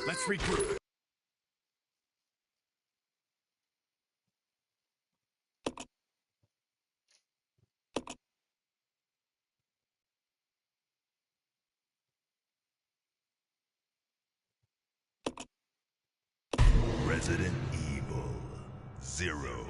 Let's regroup. Resident Evil 0.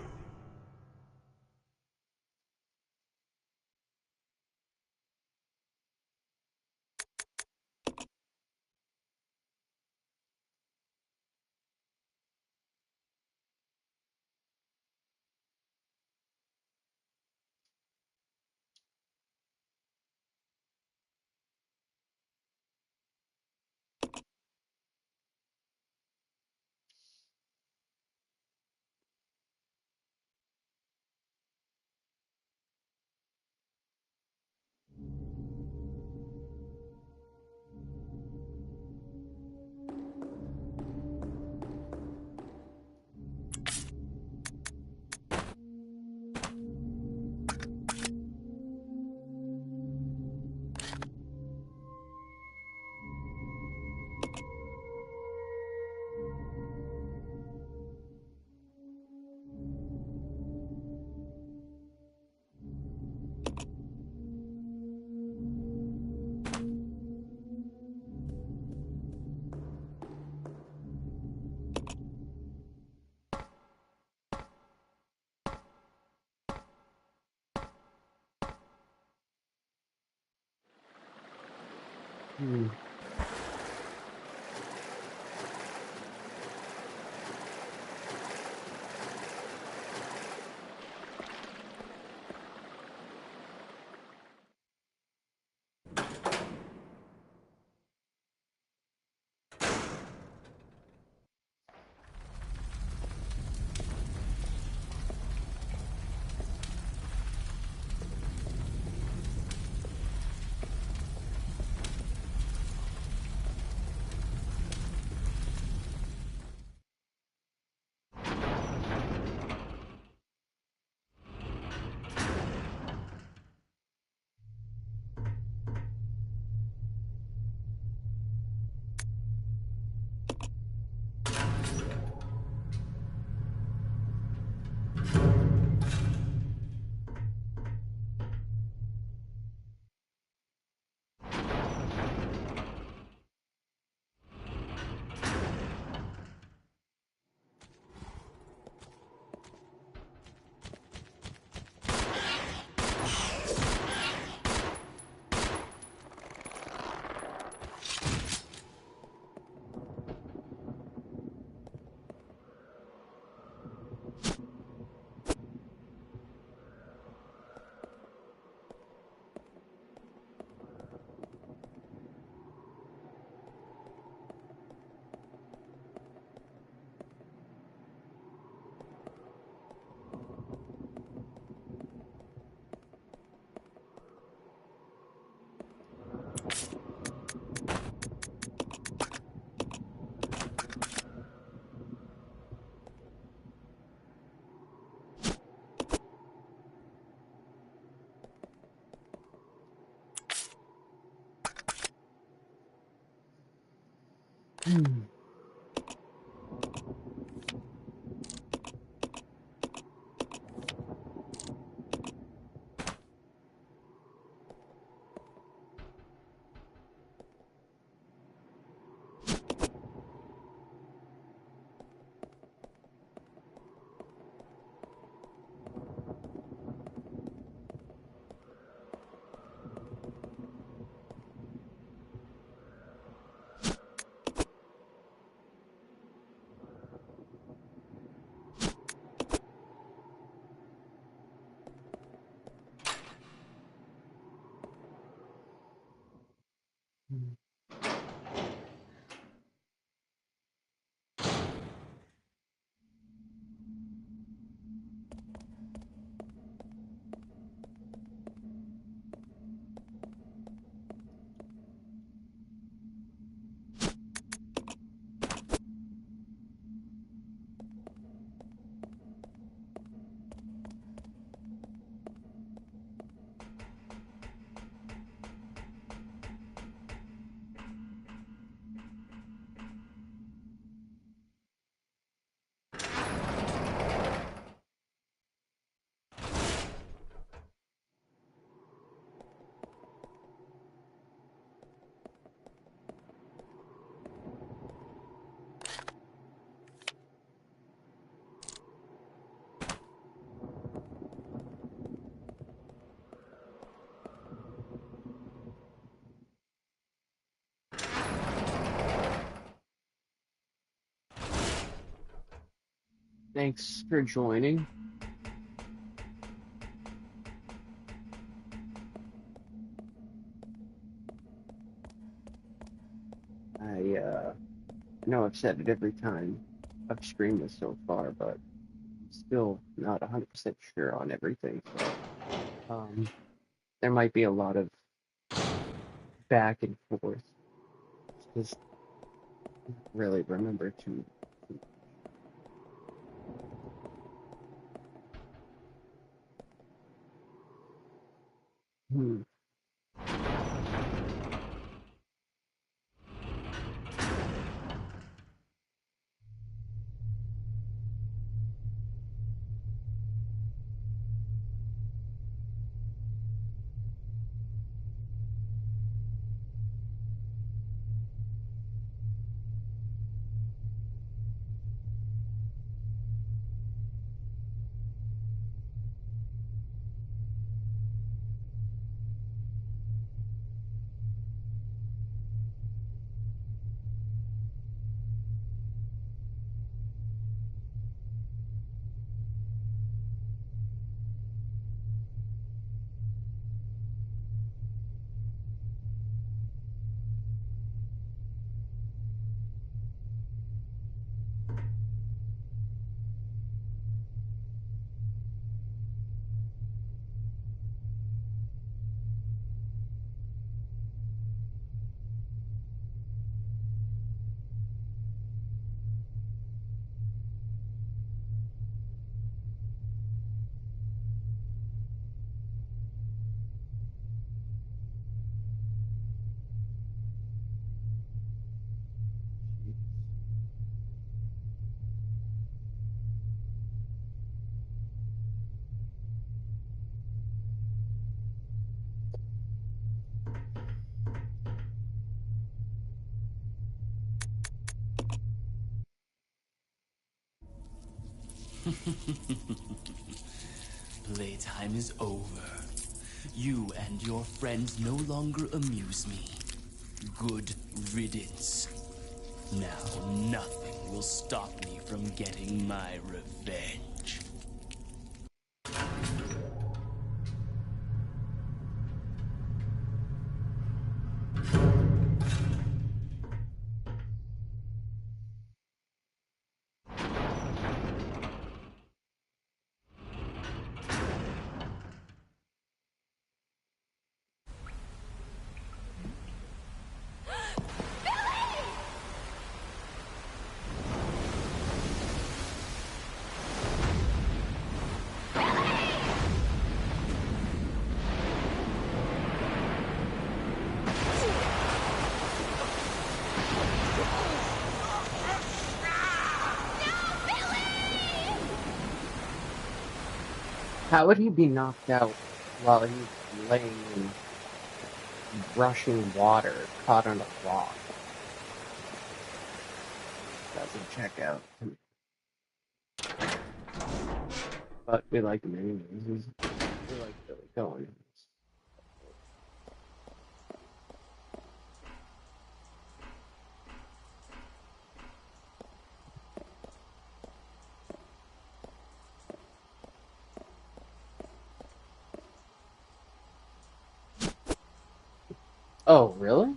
Thanks for joining. I know I've said it every time I've streamed this so far, but I'm still not 100% sure on everything. So there might be a lot of back and forth. Just really remember to. Hmm. Playtime is over. You and your friends no longer amuse me. Good riddance. Now nothing will stop me from getting my revenge. How would he be knocked out while he's laying in rushing water caught on a rock? Doesn't check out. But we like him anyways. We like Billy Cohen. Oh, really?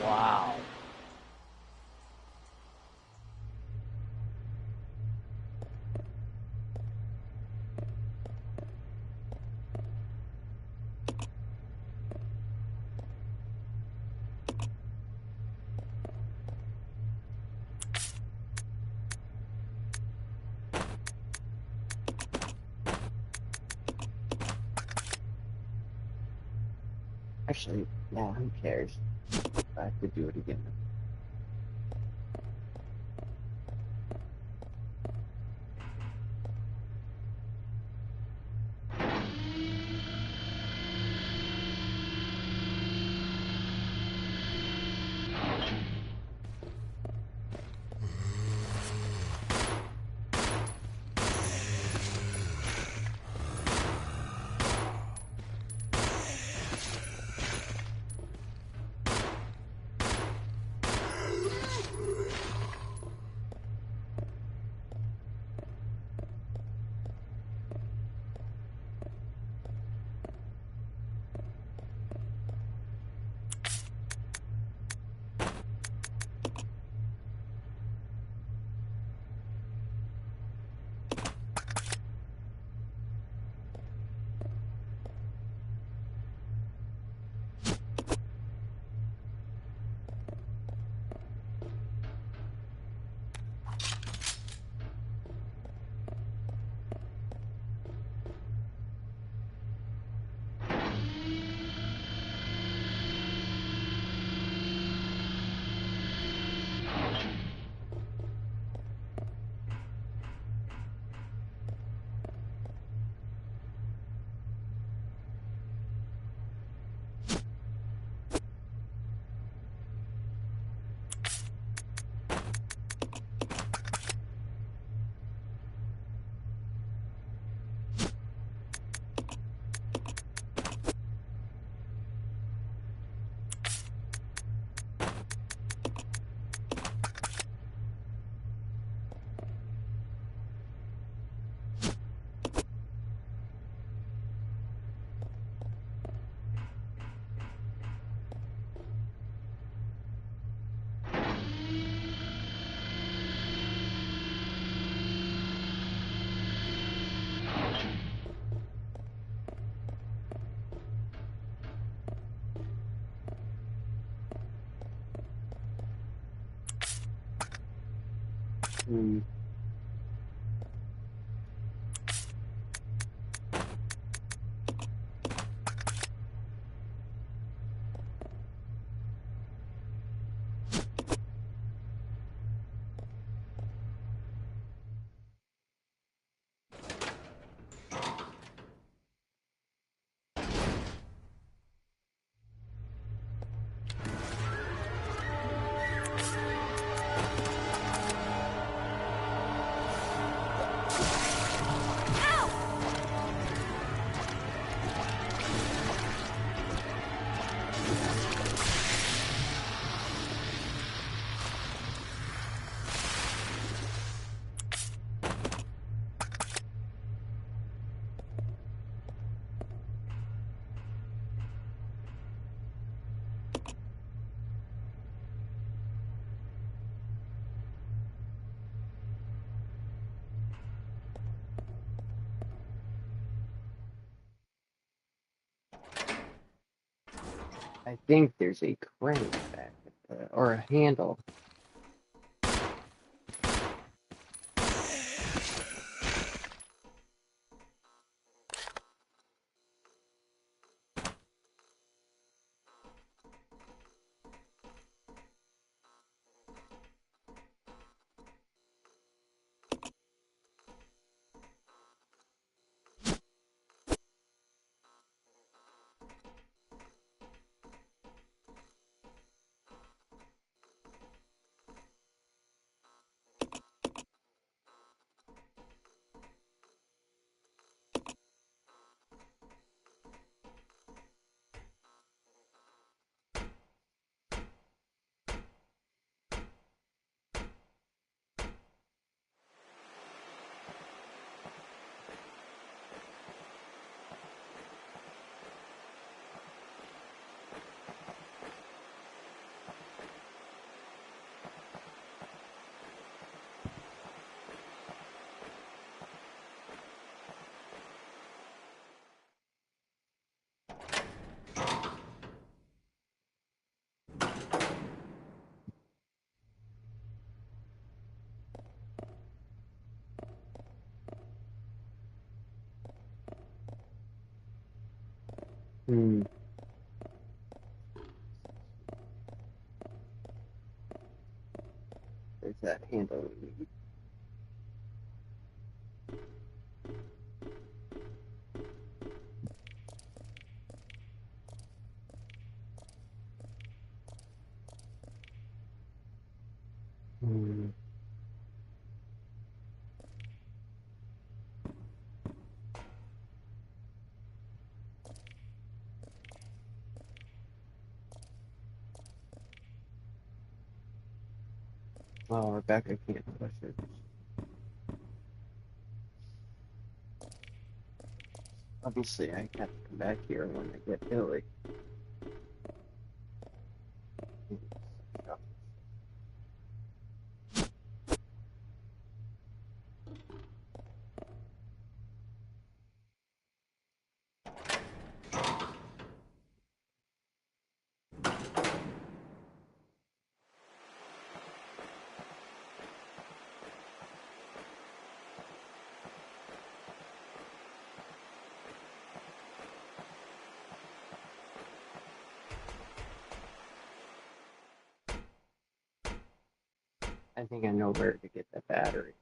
Wow. Actually, yeah, who cares? I have to do it again. Hmm. I think there's a crank back or a handle. Hmm. There's that handle we need. Hmm. Oh, Rebecca can't push it. Obviously, I have to come back here when I get Billy. I think I know where to get the battery.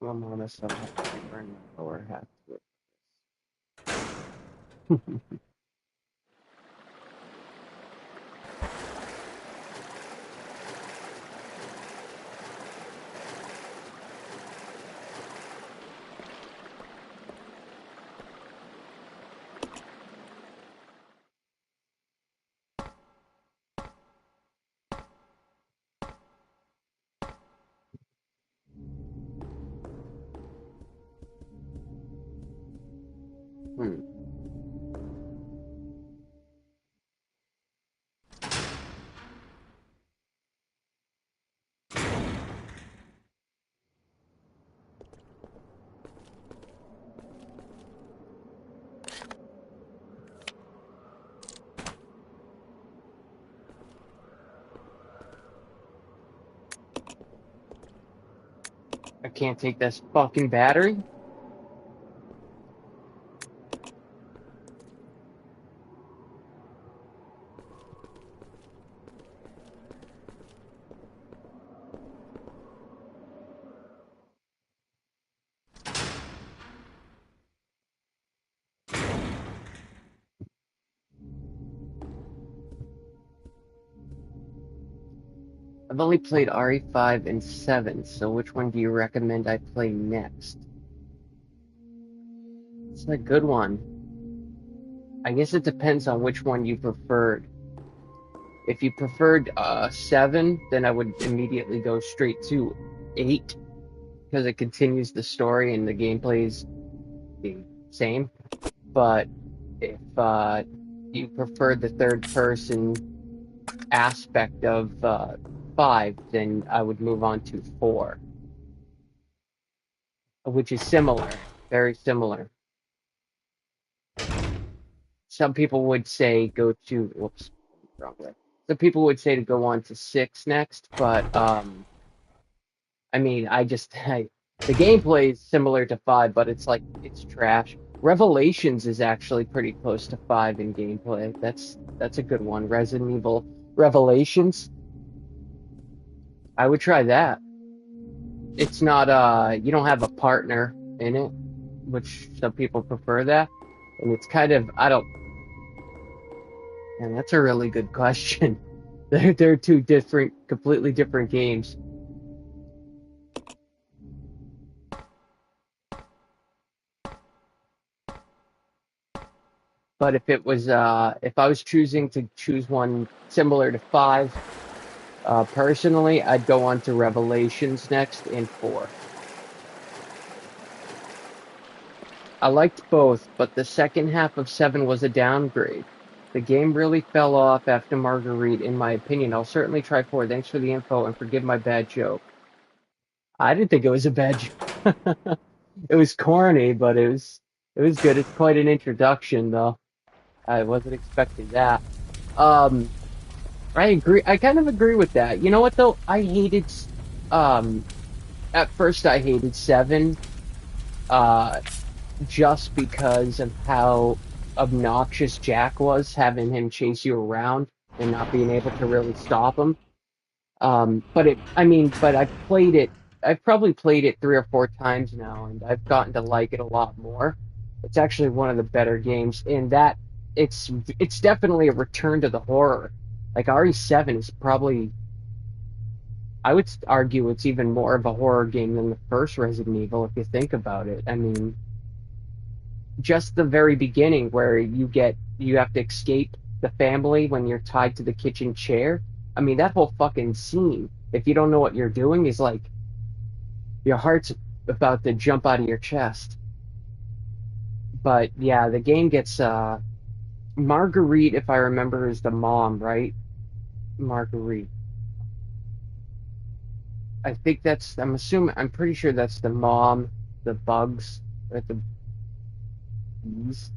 Well, I'm honest, I'll have to burn my lower half to it. Hmm. I can't take this fucking battery? I've only played RE5 and 7, so which one do you recommend I play next? It's a good one. I guess it depends on which one you preferred. If you preferred 7, then I would immediately go straight to 8 because it continues the story and the gameplay is the same. But if you prefer the third person aspect of 5, then I would move on to 4, which is similar, very similar. Some people would say go to, whoops, wrong way. Some people would say to go on to 6 next, but I mean, the gameplay is similar to 5, but it's like it's trash. Revelations is actually pretty close to 5 in gameplay. That's a good one. Resident Evil Revelations. I would try that. It's not you don't have a partner in it, which some people prefer that. And it's kind of I don't and that's a really good question. They're two different, completely different games. But if I was choosing to choose one similar to 5, personally, I'd go on to Revelations next and 4. I liked both, but the second half of 7 was a downgrade. The game really fell off after Marguerite, in my opinion. I'll certainly try 4. Thanks for the info and forgive my bad joke. I didn't think it was a bad joke. It was corny, but it was good. It's quite an introduction, though. I wasn't expecting that. I agree. I kind of agree with that. You know what though? At first I hated 7, uh, just because of how obnoxious Jack was, having him chase you around and not being able to really stop him. But I've probably played it 3 or 4 times now, and I've gotten to like it a lot more. It's actually one of the better games in that it's definitely a return to the horror. Like RE7 is probably, I would argue it's even more of a horror game than the first Resident Evil if you think about it. I mean, just the very beginning where you have to escape the family when you're tied to the kitchen chair. I mean, that whole fucking scene, if you don't know what you're doing, is like your heart's about to jump out of your chest. But yeah, the game gets Marguerite, if I remember, is the mom, right? Marguerite. I'm pretty sure that's the mom, the bugs, or the bees.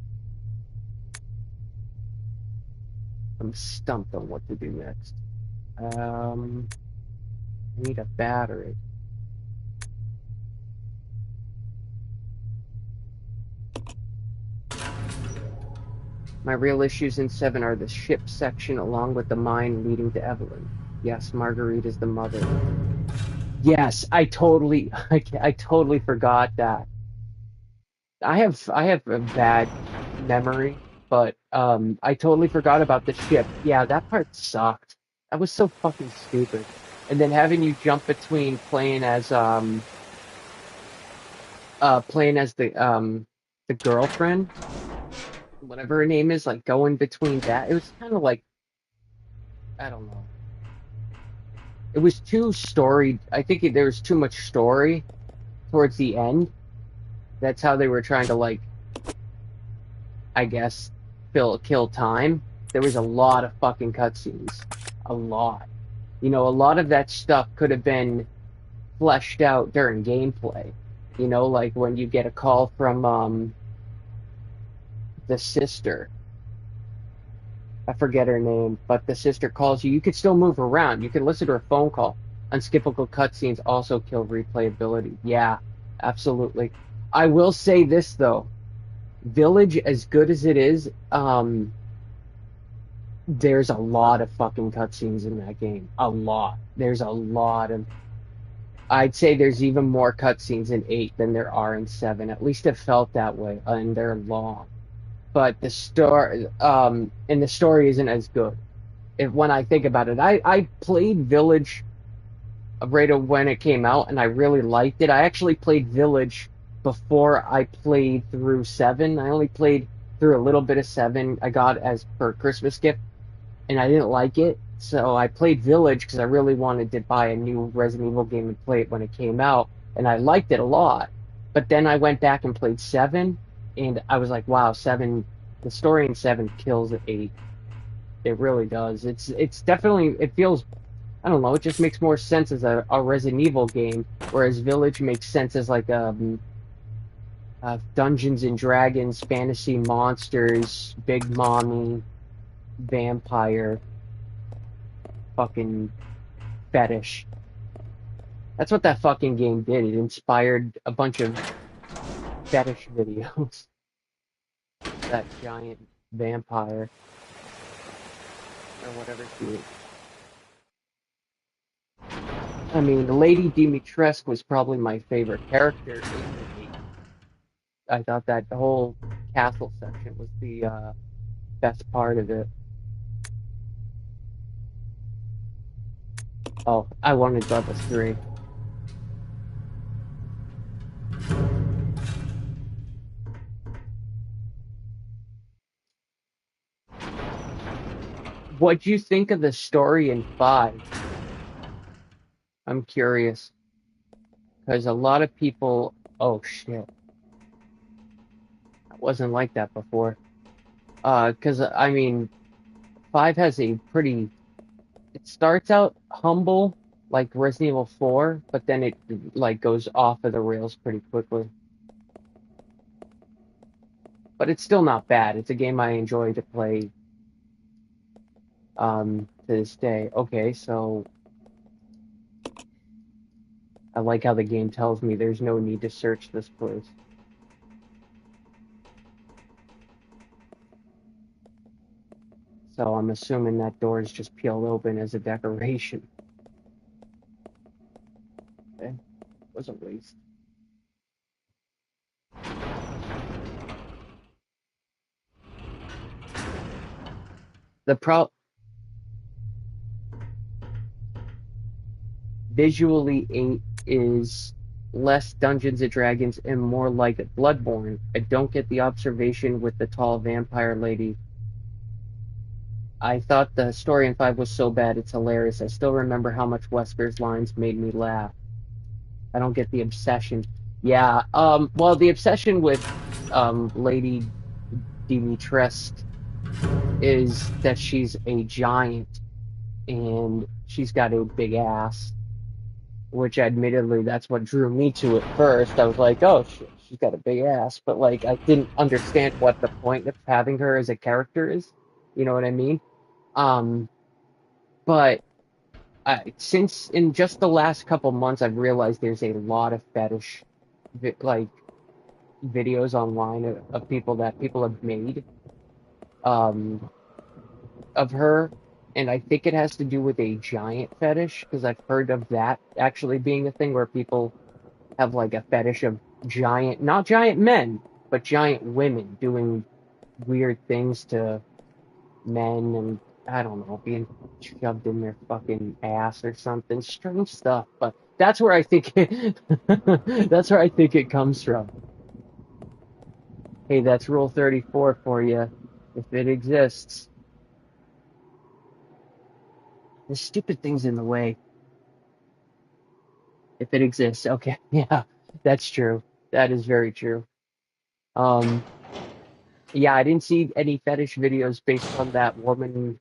I'm stumped on what to do next. I need a battery. My real issues in 7 are the ship section along with the mine leading to Evelyn. Yes, Marguerite is the mother. Yes, I totally forgot that. I have a bad memory, but I totally forgot about the ship. Yeah, that part sucked. That was so fucking stupid. And then having you jump between playing as the girlfriend, whatever her name is, like going between that, it was kind of like I don't know. It was too storied. I think there was too much story towards the end. That's how they were trying to like, I guess, kill time. There was a lot of fucking cutscenes, a lot. You know, a lot of that stuff could have been fleshed out during gameplay. You know, like when you get a call from the sister. I forget her name, but the sister calls you. You could still move around. You can listen to her phone call. Unskippable cutscenes also kill replayability. Yeah, absolutely. I will say this though. Village, as good as it is, there's a lot of fucking cutscenes in that game. A lot. There's a lot of. I'd say there's even more cutscenes in 8 than there are in 7. At least it felt that way, and they're long. But the story isn't as good. When I think about it, I played Village right when it came out, and I really liked it. I actually played Village before I played through 7. I only played through a little bit of 7. I got as per Christmas gift, and I didn't like it. So I played Village because I really wanted to buy a new Resident Evil game and play it when it came out, and I liked it a lot. But then I went back and played 7, and I was like, wow, 7, the story in 7 kills 8. It really does. It's definitely, it feels, I don't know, it just makes more sense as a Resident Evil game, whereas Village makes sense as like Dungeons and Dragons, fantasy monsters, big mommy, vampire, fucking fetish. That's what that fucking game did. It inspired a bunch of fetish videos. That giant vampire, or whatever she is. I mean, Lady Dimitrescu was probably my favorite character in the game. I thought that whole castle section was the best part of it. Oh, I wanted level 3. What'd you think of the story in 5? I'm curious. Because a lot of people... Oh, shit. It wasn't like that before. Because, I mean, 5 has a pretty... It starts out humble, like Resident Evil 4, but then it, like, goes off of the rails pretty quickly. But it's still not bad. It's a game I enjoy to play to this day. Okay, so I like how the game tells me there's no need to search this place. So I'm assuming that door is just peeled open as a decoration. Okay, was a waste. The visually 8 is less Dungeons and Dragons and more like Bloodborne. I don't get the observation with the tall vampire lady. I thought the story in 5 was so bad it's hilarious. I still remember how much Wesker's lines made me laugh. I don't get the obsession. Yeah, well, the obsession with Lady Dimitrescu is that she's a giant and she's got a big ass, which admittedly that's what drew me to it first. I was like, oh, she's got a big ass, but like I didn't understand what the point of having her as a character is. You know what I mean? But since in just the last couple months, I've realized there's a lot of fetish, like videos online of people that people have made, of her, and I think it has to do with a giant fetish because I've heard of that actually being a thing where people have like a fetish of giant, not giant men, but giant women doing weird things to men and I don't know, being shoved in their fucking ass or something. Strange stuff, but that's where I think that's where I think it comes from. Hey, that's Rule 34 for you, if it exists. The stupid thing's in the way. If it exists, okay, yeah, that's true. That is very true. Yeah, I didn't see any fetish videos based on that woman.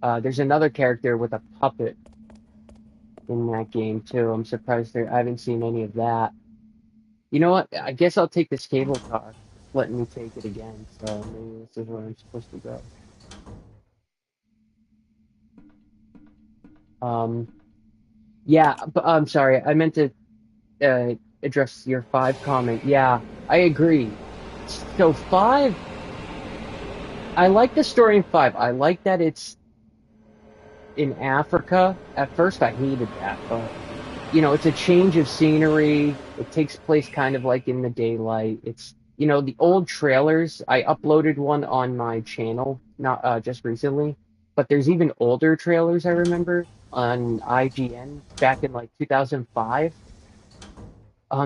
There's another character with a puppet in that game too. I'm surprised I haven't seen any of that. You know what? I guess I'll take this cable car. It's letting me take it again, so maybe this is where I'm supposed to go. Yeah, but I'm sorry. I meant to address your 5 comment. Yeah, I agree. So 5, I like the story in 5. I like that it's in Africa. At first, I hated that, but you know, it's a change of scenery. It takes place kind of like in the daylight. It's, you know, the old trailers. I uploaded one on my channel, not just recently, but there's even older trailers I remember on IGN back in like 2005.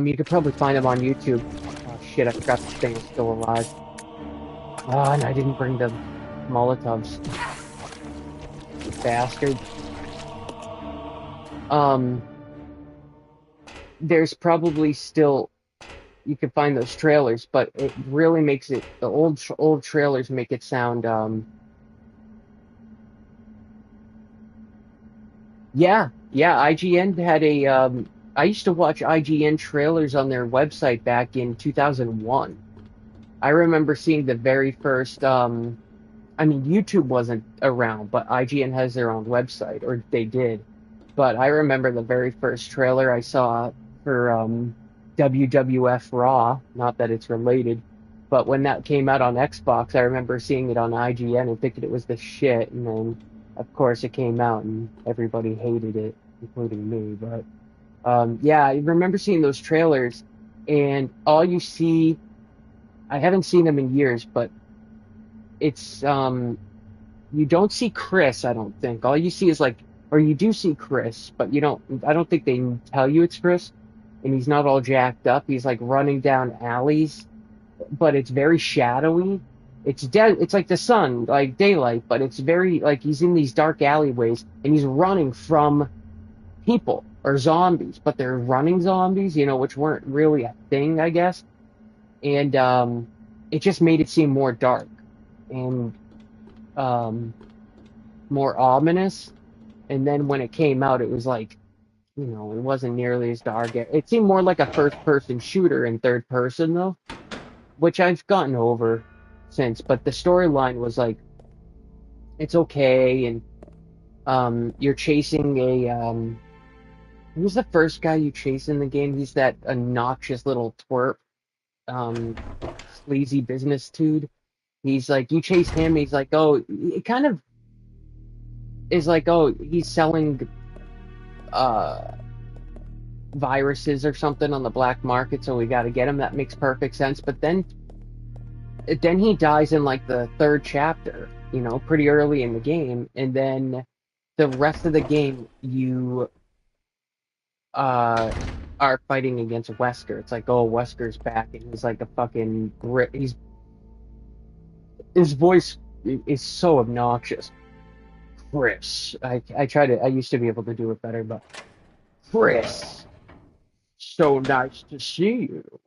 You could probably find them on YouTube. Oh shit, I forgot this thing was still alive. Oh, and I didn't bring the Molotovs. Bastard. There's probably still you can find those trailers, but it really makes it the old trailers make it sound yeah, IGN had a I used to watch IGN trailers on their website back in 2001. I remember seeing the very first I mean YouTube wasn't around, but IGN has their own website, or they did. But I remember the very first trailer I saw for WWF Raw, not that it's related, but when that came out on Xbox, I remember seeing it on IGN and thinking it was the shit, and then of course it came out and everybody hated it, including me. But yeah, I remember seeing those trailers, and all you see, I haven't seen them in years, but it's you don't see Chris, I don't think. All you see is like, or you do see Chris, but you don't. I don't think they tell you it's Chris, and he's not all jacked up. He's like running down alleys, but it's very shadowy. It's dead. It's like the sun, like daylight, but it's very like he's in these dark alleyways, and he's running from people or zombies, but they're running zombies, you know, which weren't really a thing, I guess. And it just made it seem more dark and more ominous. And then when it came out, it was like, you know, it wasn't nearly as dark. It seemed more like a first-person shooter in third person, though, which I've gotten over since. But the storyline was like, it's okay, and you're chasing a who's the first guy you chase in the game? He's that obnoxious little twerp, sleazy business dude. He's like, you chase him. He's like, oh, it kind of is like, oh, he's selling viruses or something on the black market, so we got to get him. That makes perfect sense. But then he dies in like the third chapter, you know, pretty early in the game, and then the rest of the game you are fighting against Wesker. It's like, oh, Wesker's back, and he's like a fucking his voice is so obnoxious. Chris. I used to be able to do it better, but Chris, so nice to see you.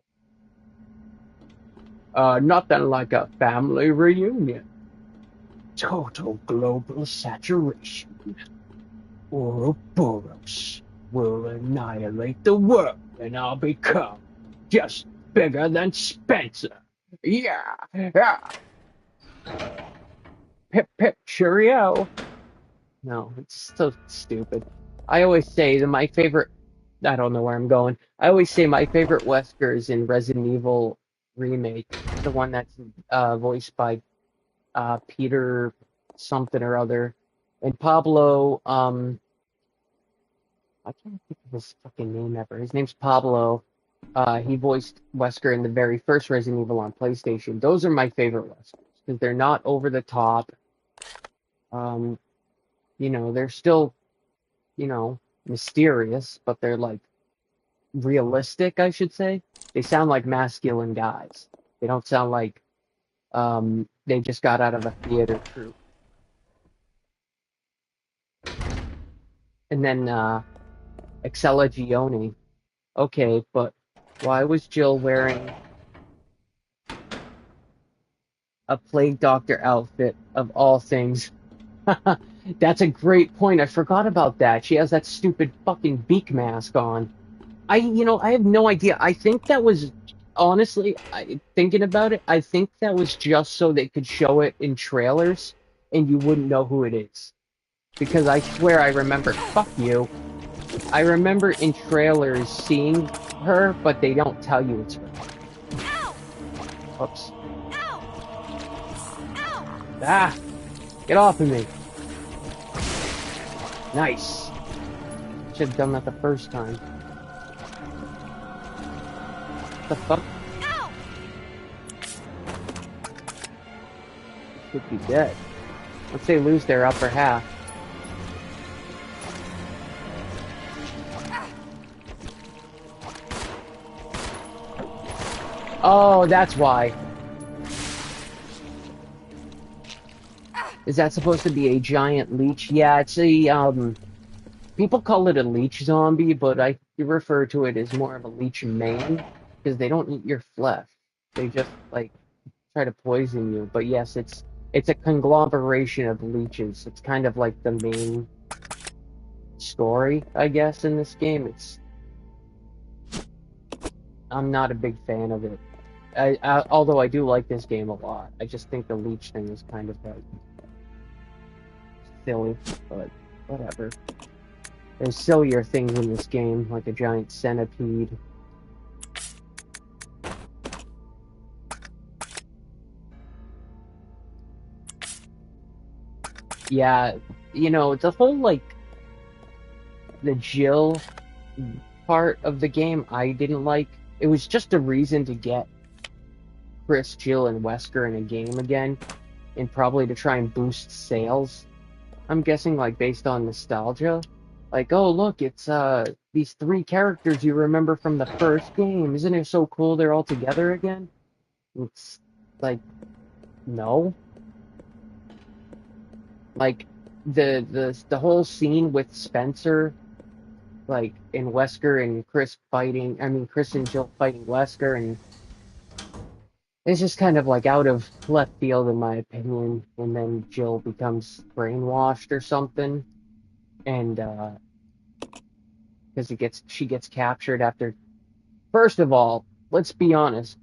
Nothing like a family reunion. Total global saturation. Ouroboros will annihilate the world, and I'll become just bigger than Spencer. Yeah. Pip pip cheerio. No, it's so stupid. I always say that my favorite. I don't know where I'm going. I always say my favorite Wesker is in Resident Evil Remake, the one that's voiced by Peter something or other, and Pablo. I can't think of his fucking name ever. His name's Pablo. He voiced Wesker in the very first Resident Evil on PlayStation. Those are my favorite Weskers because they're not over the top. You know, they're still, you know, mysterious, but they're like realistic, I should say. They sound like masculine guys. They don't sound like they just got out of a theater troupe. And then Excella Gioni. Okay, but why was Jill wearing a Plague Doctor outfit of all things? That's a great point. I forgot about that. She has that stupid fucking beak mask on. I have no idea. I think that was, honestly, thinking about it, I think that was just so they could show it in trailers and you wouldn't know who it is. Because I swear I remember, fuck you, I remember in trailers seeing her, but they don't tell you it's her. Ow! Oops. Ow! Ow! Ah! Get off of me! Nice. Should have done that the first time. What the fuck? Ow! Should be dead. Once they lose their upper half. Oh, that's why. Is that supposed to be a giant leech? Yeah, it's a, people call it a leech zombie, but I refer to it as more of a leech man, because they don't eat your flesh. They just, like, try to poison you. But yes, it's a conglomeration of leeches. It's kind of like the main story, I guess, in this game. I'm not a big fan of it. Although I do like this game a lot. I just think the leech thing is kind of like silly, but whatever. There's sillier things in this game, like a giant centipede. Yeah, you know, the whole, like, the Jill part of the game I didn't like. It was just a reason to get Chris, Jill, and Wesker in a game again, and probably to try and boost sales. I'm guessing, like, based on nostalgia. Like, oh, look, it's these three characters you remember from the first game. Isn't it so cool they're all together again? It's like, no. Like, the whole scene with Spencer, like, and Wesker and Chris fighting, I mean, Chris and Jill fighting Wesker, and it's just kind of like out of left field in my opinion. And then Jill becomes brainwashed or something, and because she gets captured after. First of all, let's be honest.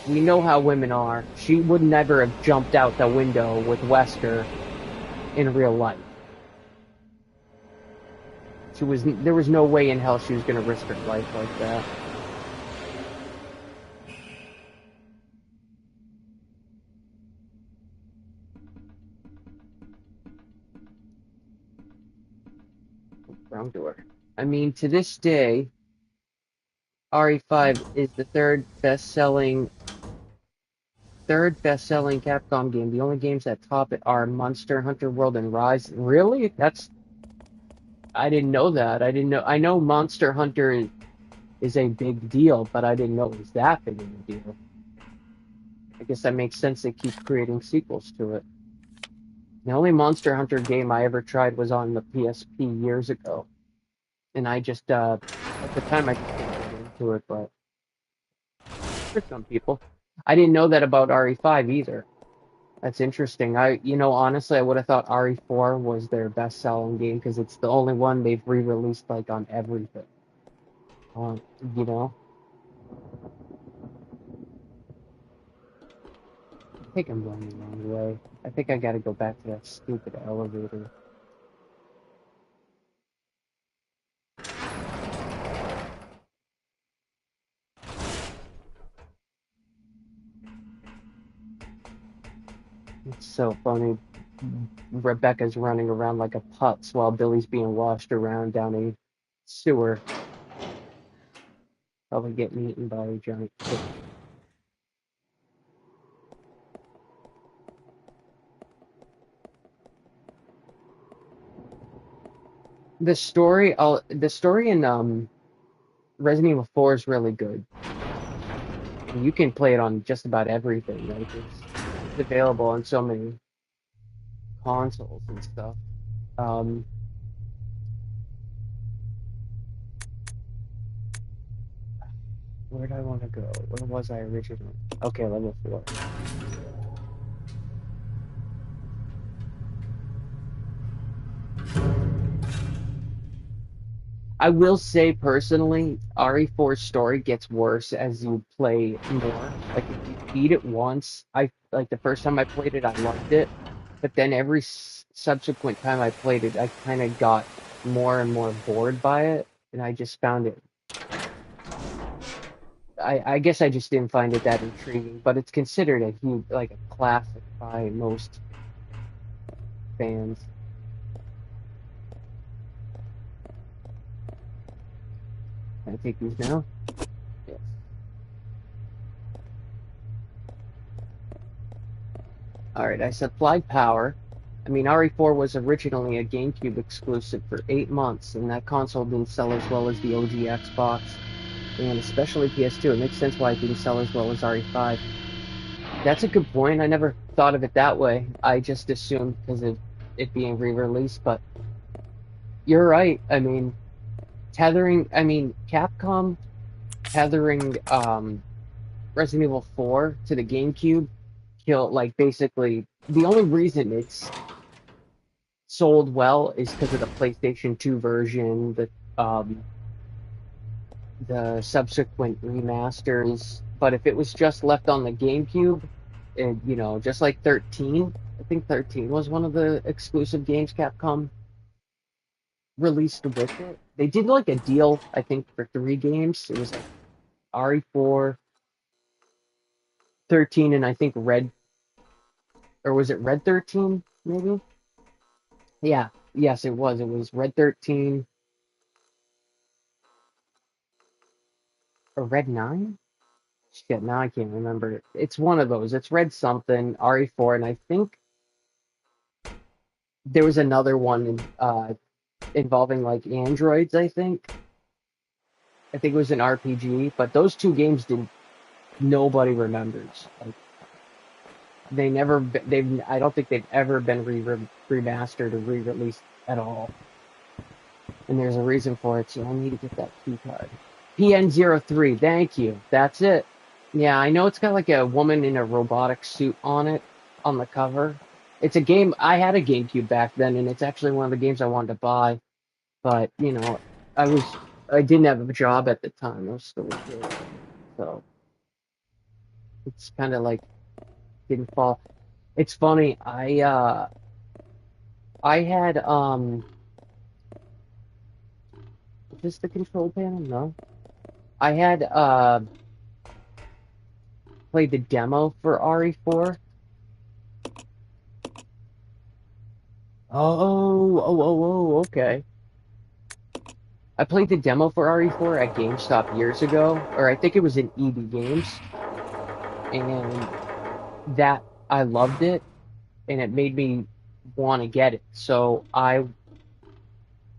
We know how women are. She would never have jumped out the window with Wesker in real life. There was no way in hell she was going to risk her life like that. Wrong door. I mean, to this day, RE5 is the third best-selling Capcom game. The only games that top it are Monster Hunter World and Rise. Really? I didn't know that. I know Monster Hunter is a big deal, but I didn't know it was that big of a deal. I guess that makes sense. They keep creating sequels to it. The only Monster Hunter game I ever tried was on the PSP years ago. And I just, at the time I just didn't get into it, but for some people. I didn't know that about RE5 either. That's interesting. Honestly, I would have thought RE4 was their best-selling game because it's the only one they've re-released, like, on everything. You know? I think I'm going the wrong way. I think I gotta go back to that stupid elevator. It's so funny. Rebecca's running around like a putz while Billy's being washed around down a sewer. Probably getting eaten by a giant fish. The story in Resident Evil 4 is really good. You can play it on just about everything. Like it's available on so many consoles and stuff. Where did I want to go? Where was I originally? Okay, level 4. I will say personally, RE4's story gets worse as you play more. Like if you beat it once, I like the first time I played it, I loved it, but then every subsequent time I played it, I kind of got more and more bored by it, and I just found it. I guess I just didn't find it that intriguing, but it's considered a huge, like a classic by most fans. Can I take these now? Yes. Alright, I supplied power. I mean, RE4 was originally a GameCube exclusive for 8 months, and that console didn't sell as well as the OG Xbox, and especially PS2. It makes sense why it didn't sell as well as RE5. That's a good point. I never thought of it that way. I just assumed because of it being re-released, but you're right. I mean, Capcom tethering Resident Evil 4 to the GameCube killed, like, basically, the only reason it's sold well is because of the PlayStation 2 version, the subsequent remasters. But if it was just left on the GameCube, and just like 13, I think 13 was one of the exclusive games Capcom released with it. They did like a deal, I think, for 3 games. It was like RE4, 13, and I think Red, or was it Red 13, maybe? Yeah, yes, it was. It was Red 13 or Red 9? Shit, now I can't remember. It's one of those. It's Red something, RE4, and I think there was another one involving like androids, I think. I think it was an RPG, but those 2 games nobody remembers. Like, I don't think they've ever been remastered or re-released at all. And there's a reason for it, so I need to get that key card. PN03, thank you. That's it. Yeah, I know it's got like a woman in a robotic suit on it, on the cover. It's a game, I had a GameCube back then, and it's actually one of the games I wanted to buy. But, I didn't have a job at the time. I was still a kid. So, it's kind of like, didn't fall. It's funny, I had, is this the control panel? No. I had, played the demo for RE4. Okay. I played the demo for RE4 at GameStop years ago, or I think it was in EB Games, and that I loved it, and it made me want to get it. So I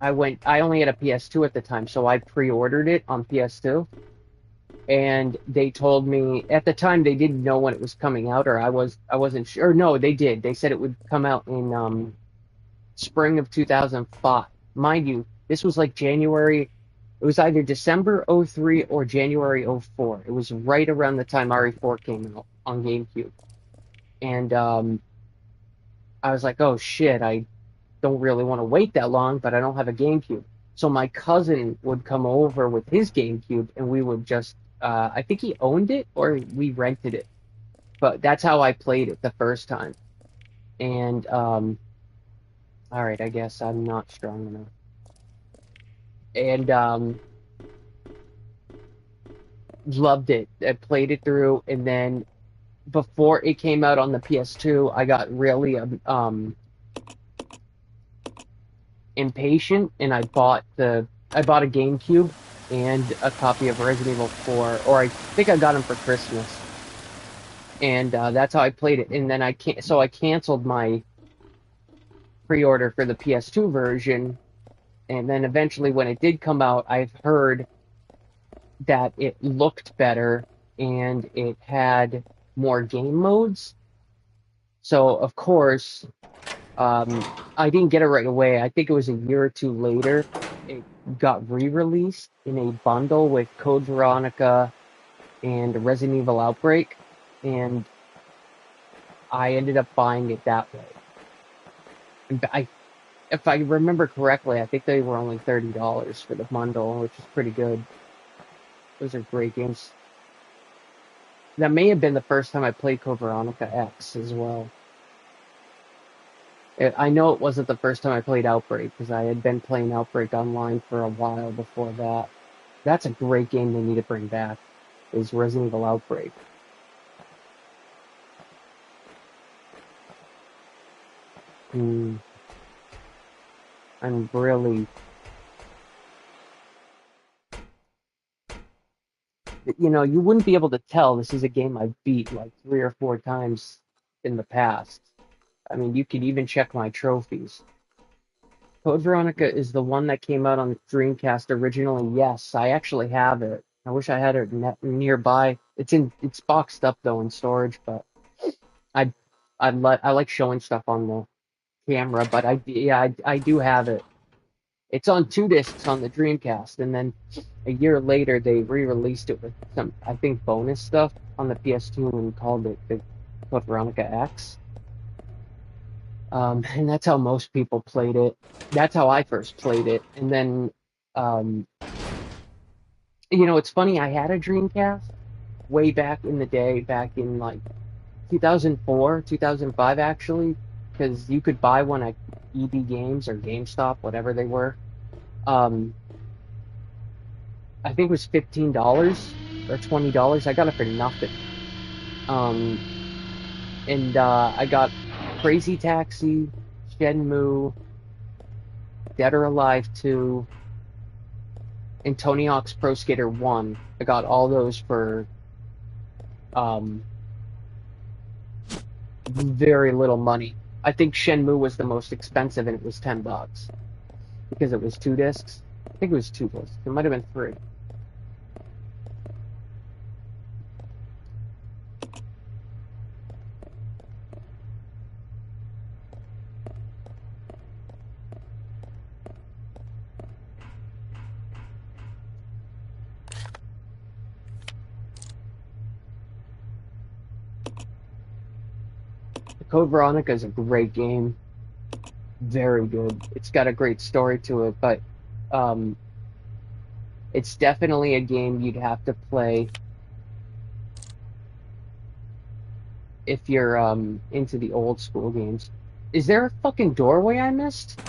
only had a PS2 at the time, so I pre-ordered it on PS2, and they told me at the time they didn't know when it was coming out, or I wasn't sure. No, they did. They said it would come out in spring of 2005. Mind you, this was like January. It was either December '03 or January '04. It was right around the time RE4 came out on GameCube. And I was like, oh shit, I don't really want to wait that long, but I don't have a GameCube. So my cousin would come over with his GameCube, and we would just, I think he owned it or we rented it. But that's how I played it the first time. And, all right, I guess I'm not strong enough. And loved it. I played it through, and then before it came out on the PS2, I got really impatient, and I bought a GameCube and a copy of Resident Evil 4, or I think I got them for Christmas, and that's how I played it. And then I canceled my pre-order for the PS2 version, and then eventually when it did come out, I've heard that it looked better and it had more game modes. So of course, I didn't get it right away. I think it was a year or two later. It got re-released in a bundle with Code Veronica and Resident Evil Outbreak, and I ended up buying it that way. And if I remember correctly, I think they were only $30 for the bundle, which is pretty good. Those are great games. That may have been the first time I played Code Veronica X as well. I know it wasn't the first time I played Outbreak, because I had been playing Outbreak online for a while before that. That's a great game they need to bring back, is Resident Evil Outbreak. I'm really... you wouldn't be able to tell this is a game I've beat like 3 or 4 times in the past. I mean, you could even check my trophies. Code Veronica is the one that came out on the Dreamcast originally. Yes, I actually have it. I wish I had it nearby. It's boxed up though in storage, but I I like showing stuff on the camera, but I do have it. It's on 2 discs on the Dreamcast, and then a year later they re-released it with some, I think, bonus stuff on the PS2 and called it the Code Veronica X. And that's how most people played it. That's how I first played it. And then, um, it's funny, I had a Dreamcast way back in the day, back in like 2004, 2005 actually, because you could buy one at EB Games or GameStop, whatever they were. Um, I think it was $15 or $20. I got it for nothing. Um, and I got Crazy Taxi, Shenmue, Dead or Alive 2, and Tony Hawk's Pro Skater 1. I got all those for very little money. I think Shenmue was the most expensive, and it was $10 because it was 2 discs. I think it was 2 discs. It might have been 3. Code Veronica is a great game. Very good. It's got a great story to it, but it's definitely a game you'd have to play if you're into the old school games. Is there a fucking doorway I missed?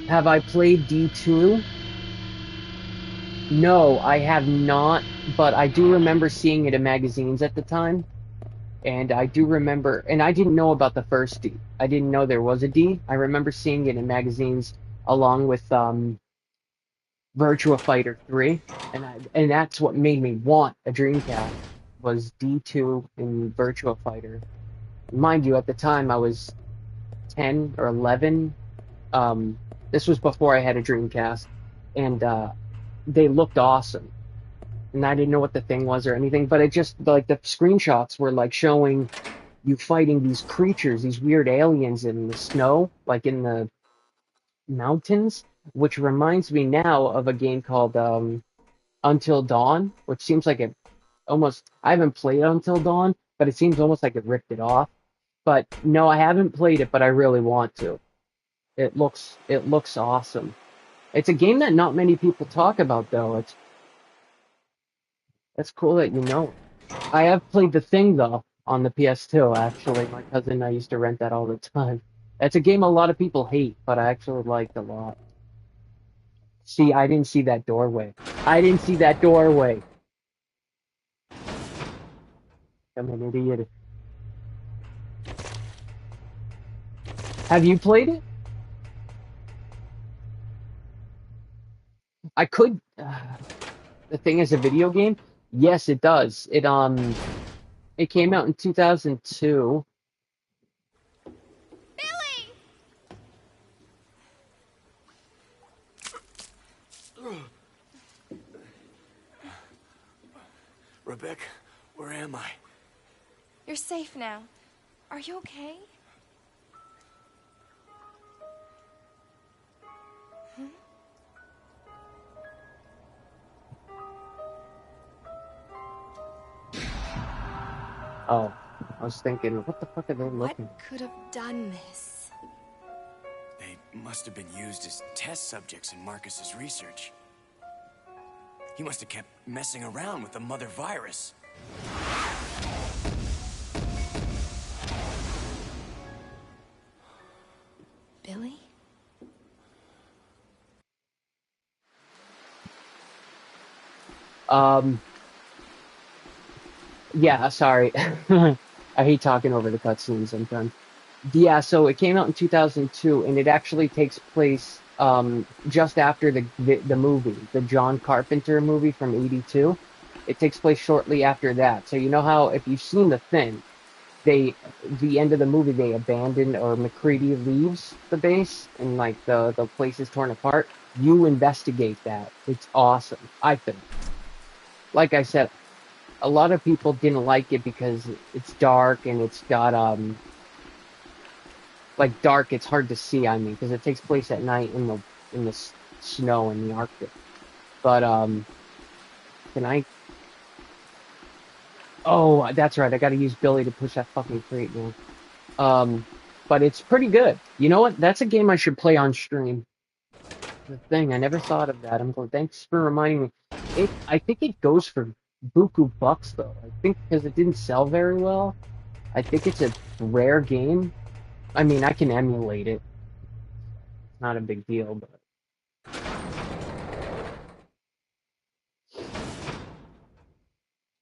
Have I played D2? No, I have not, but I do remember seeing it in magazines at the time. And I do remember, and I didn't know about the first D. I didn't know there was a D. I remember seeing it in magazines along with Virtua Fighter 3, and that's what made me want a Dreamcast, was D2 and Virtua Fighter. Mind you, at the time I was 10 or 11. This was before I had a Dreamcast, and they looked awesome. And I didn't know what the thing was or anything, but it just, like, the screenshots were, like, showing you fighting these creatures, these weird aliens in the snow, like in the mountains, which reminds me now of a game called Until Dawn, which seems like it almost, I haven't played Until Dawn, but it seems almost like it ripped it off. But no, I haven't played it, but I really want to. It looks awesome. It's a game that not many people talk about, though. That's cool that you know. I have played The Thing, though, on the PS2, actually. My cousin and I used to rent that all the time. It's a game a lot of people hate, but I actually liked a lot. See, I didn't see that doorway. I didn't see that doorway. I'm an idiot. Have you played it? I could. The Thing is a video game? Yes, it does. It came out in 2002. Billy! Rebecca, where am I? You're safe now. Are you okay? Oh, I was thinking, what the fuck are they looking? What could have done this? They must have been used as test subjects in Marcus's research. He must have kept messing around with the mother virus. Billy? Yeah, sorry. I hate talking over the cutscenes sometimes. Yeah, so it came out in 2002, and it actually takes place just after the movie, the John Carpenter movie from '82. It takes place shortly after that. So you know how if you've seen The Thing, the end of the movie they abandon or McCready leaves the base and like the place is torn apart. You investigate that. It's awesome, I think. Like I said, a lot of people didn't like it because it's dark and it's got like dark. It's hard to see. I mean, because it takes place at night in the snow in the Arctic. But can I? Oh, that's right. I got to use Billy to push that fucking crate now. Um, but it's pretty good. You know what? That's a game I should play on stream. The Thing. I never thought of that. I'm going. Thanks for reminding me. I think it goes for buku bucks though. I think because it didn't sell very well. I think it's a rare game. I mean, I can emulate it. Not a big deal, but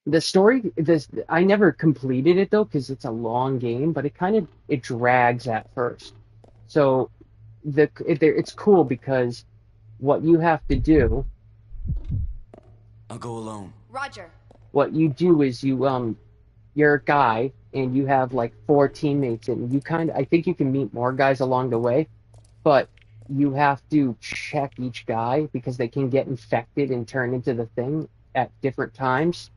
the story. This I never completed it though because it's a long game. But it drags at first. So it's cool because what you have to do. I'll go alone. Roger. What you do is you're a guy and you have like four teammates and I think you can meet more guys along the way, but you have to check each guy because they can get infected and turn into the thing at different times.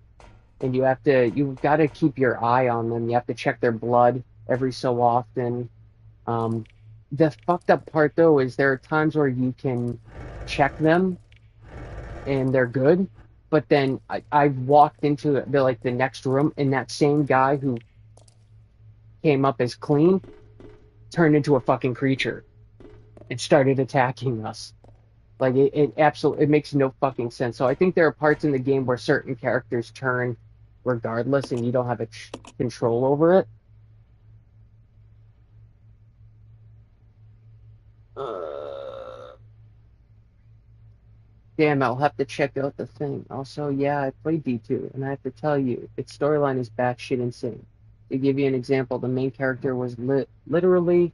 And you've got to keep your eye on them. You have to check their blood every so often. Um, the fucked up part though is there are times where you can check them and they're good, but then I walked into the next room and that same guy who came up as clean turned into a fucking creature and started attacking us. Like it makes no fucking sense. So I think there are parts in the game where certain characters turn regardless and you don't have control over it. Damn, I'll have to check out The Thing. Also, yeah, I played D2, and I have to tell you, its storyline is batshit insane. To give you an example, the main character was literally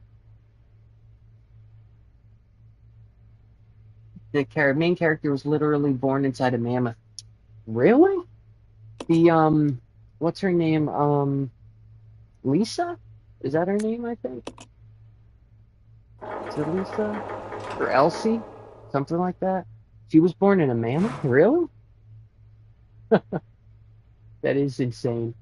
main character was literally born inside a mammoth. Really? The what's her name? Lisa? Is that her name? I think. Is it Lisa or Elsie? Something like that. She was born in a mammoth? Really? That is insane.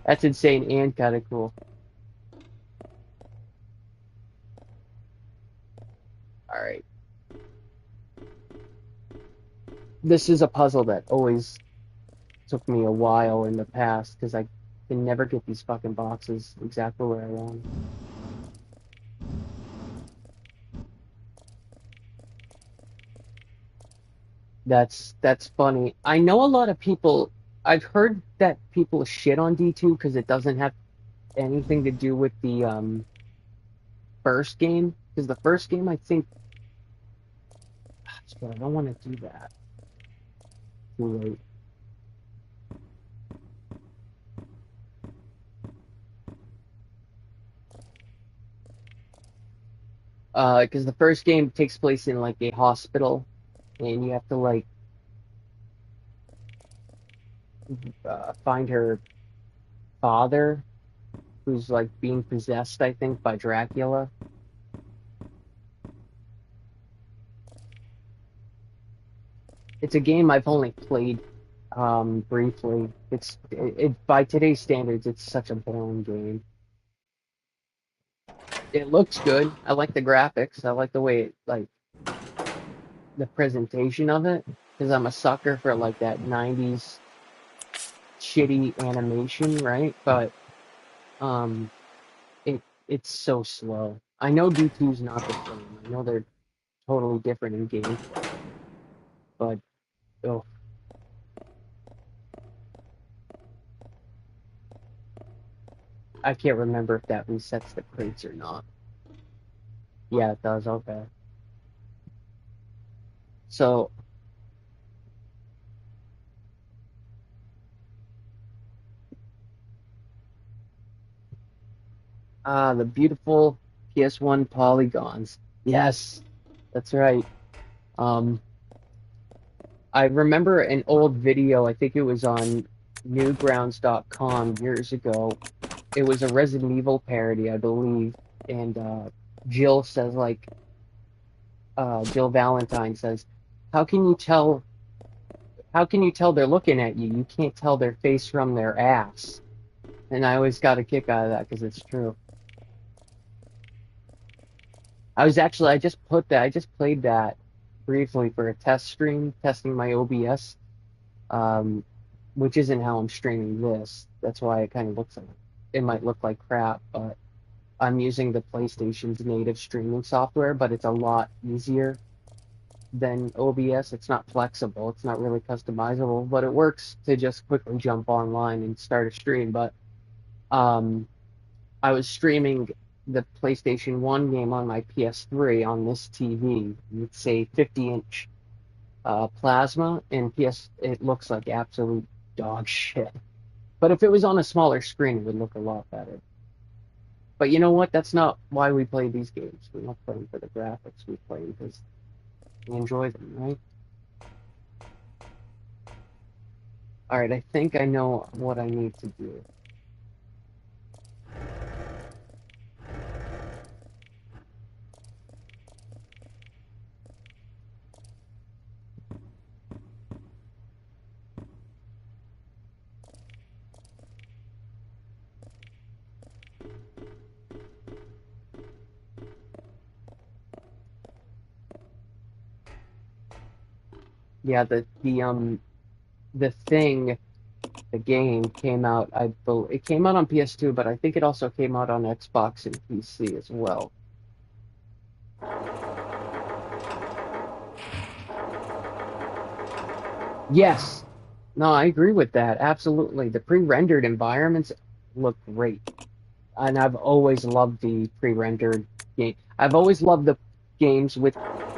That's insane and kind of cool. All right. This is a puzzle that always took me a while in the past because I can never get these fucking boxes exactly where I want. That's funny. I know a lot of people. I've heard that people shit on D2 because it doesn't have anything to do with the first game. Because the first game, I think, I don't want to do that. Too late. Because the first game takes place in like a hospital, and you have to like find her father, who's like being possessed, I think, by Dracula. It's a game I've only played briefly. By today's standards, it's such a boring game. It looks good. I like the graphics. I like the way it like the presentation of it because I'm a sucker for like that 90s shitty animation, right? But it's so slow. I know D2's not the same. I know they're totally different in gameplay. But oh, I can't remember if that resets the crates or not. Yeah, it does. Okay. So, the beautiful PS1 polygons. Yes, that's right. Um, I remember an old video, I think it was on Newgrounds.com years ago. It was a Resident Evil parody, I believe, and Jill says like, Jill Valentine says, "How can you tell? How can you tell they're looking at you? You can't tell their face from their ass." And I always got a kick out of that because it's true. I just played that briefly for a test stream, testing my OBS, um, which isn't how I'm streaming this. That's why it kind of looks like it might look like crap, but I'm using the PlayStation's native streaming software, but it's a lot easier than OBS. It's not flexible, it's not really customizable, but it works to just quickly jump online and start a stream. But um, I was streaming the PlayStation 1 game on my PS3 on this TV. It's a 50-inch plasma, and it looks like absolute dog shit. But if it was on a smaller screen, it would look a lot better. But you know what? That's not why we play these games. We're not playing for the graphics. We play because we enjoy them, right? Alright, I think I know what I need to do. Yeah, the thing, the game came out. It came out on PS2, but I think it also came out on Xbox and PC as well. Yes, no, I agree with that. Absolutely, the pre-rendered environments look great, and I've always loved the pre-rendered game. I've always loved the games with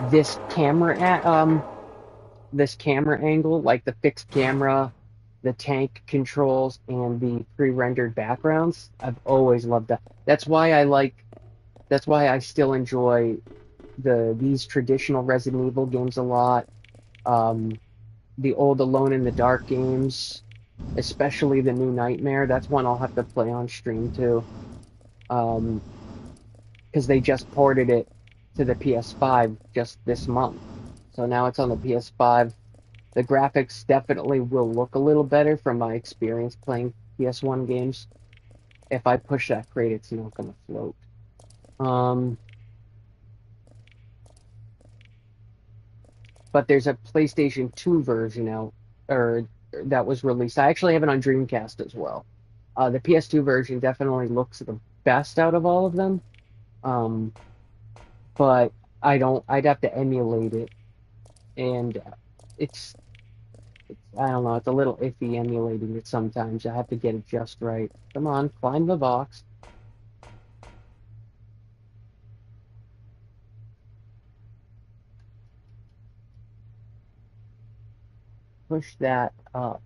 this this camera angle, like the fixed camera, the tank controls, and the pre-rendered backgrounds. I've always loved that. That's why I still enjoy these traditional Resident Evil games a lot. Um, the old Alone in the Dark games, especially the new Nightmare. That's one I'll have to play on stream too. Because they just ported it to the PS5 just this month. So now it's on the PS5. The graphics definitely will look a little better from my experience playing PS1 games. If I push that crate, it's not going to float. But there's a PlayStation 2 version out, or that was released. I actually have it on Dreamcast as well. The PS2 version definitely looks the best out of all of them. But I'd have to emulate it, and it's I don't know, it's a little iffy emulating it sometimes. I have to get it just right. Come on, climb the box. Push that up.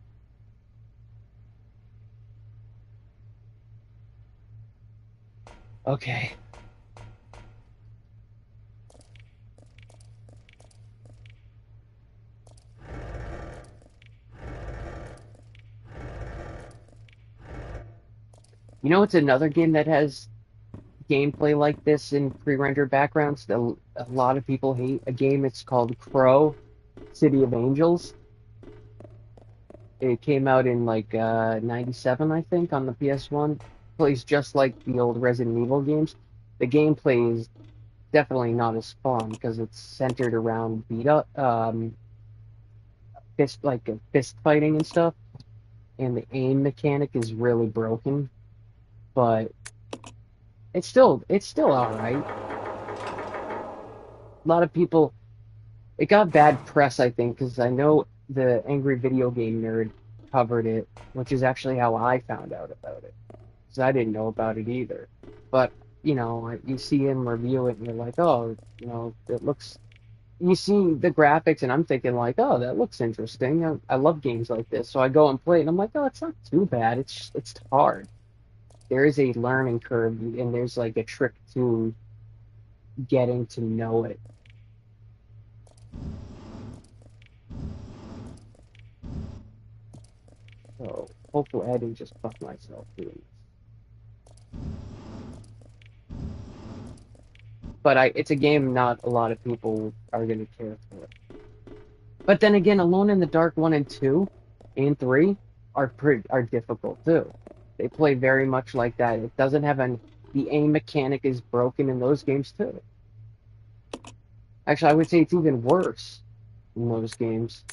Okay. You know, it's another game that has gameplay like this in pre-rendered backgrounds that a lot of people hate. A game, it's called Crow, City of Angels. It came out in like 97, I think, on the PS1. Plays just like the old Resident Evil games. The gameplay is definitely not as fun because it's centered around beat up, fist fighting and stuff, and the aim mechanic is really broken. But it's still all right. A lot of people, it got bad press, I think, because I know the Angry Video Game Nerd covered it, which is actually how I found out about it, because I didn't know about it either. But you know, you see him review it, and you're like, oh, you know, it looks. You see the graphics, and I'm thinking like, oh, that looks interesting. I love games like this, so I go and play it, and I'm like, oh, it's not too bad. It's hard. There is a learning curve, and there's like a trick to getting to know it. So hopefully I didn't just fuck myself doing this. But it's a game not a lot of people are gonna care for. But then again, Alone in the Dark 1 and 2 and 3 are difficult too. They play very much like that. It doesn't have any, the aim mechanic is broken in those games too. Actually, I would say it's even worse in those games.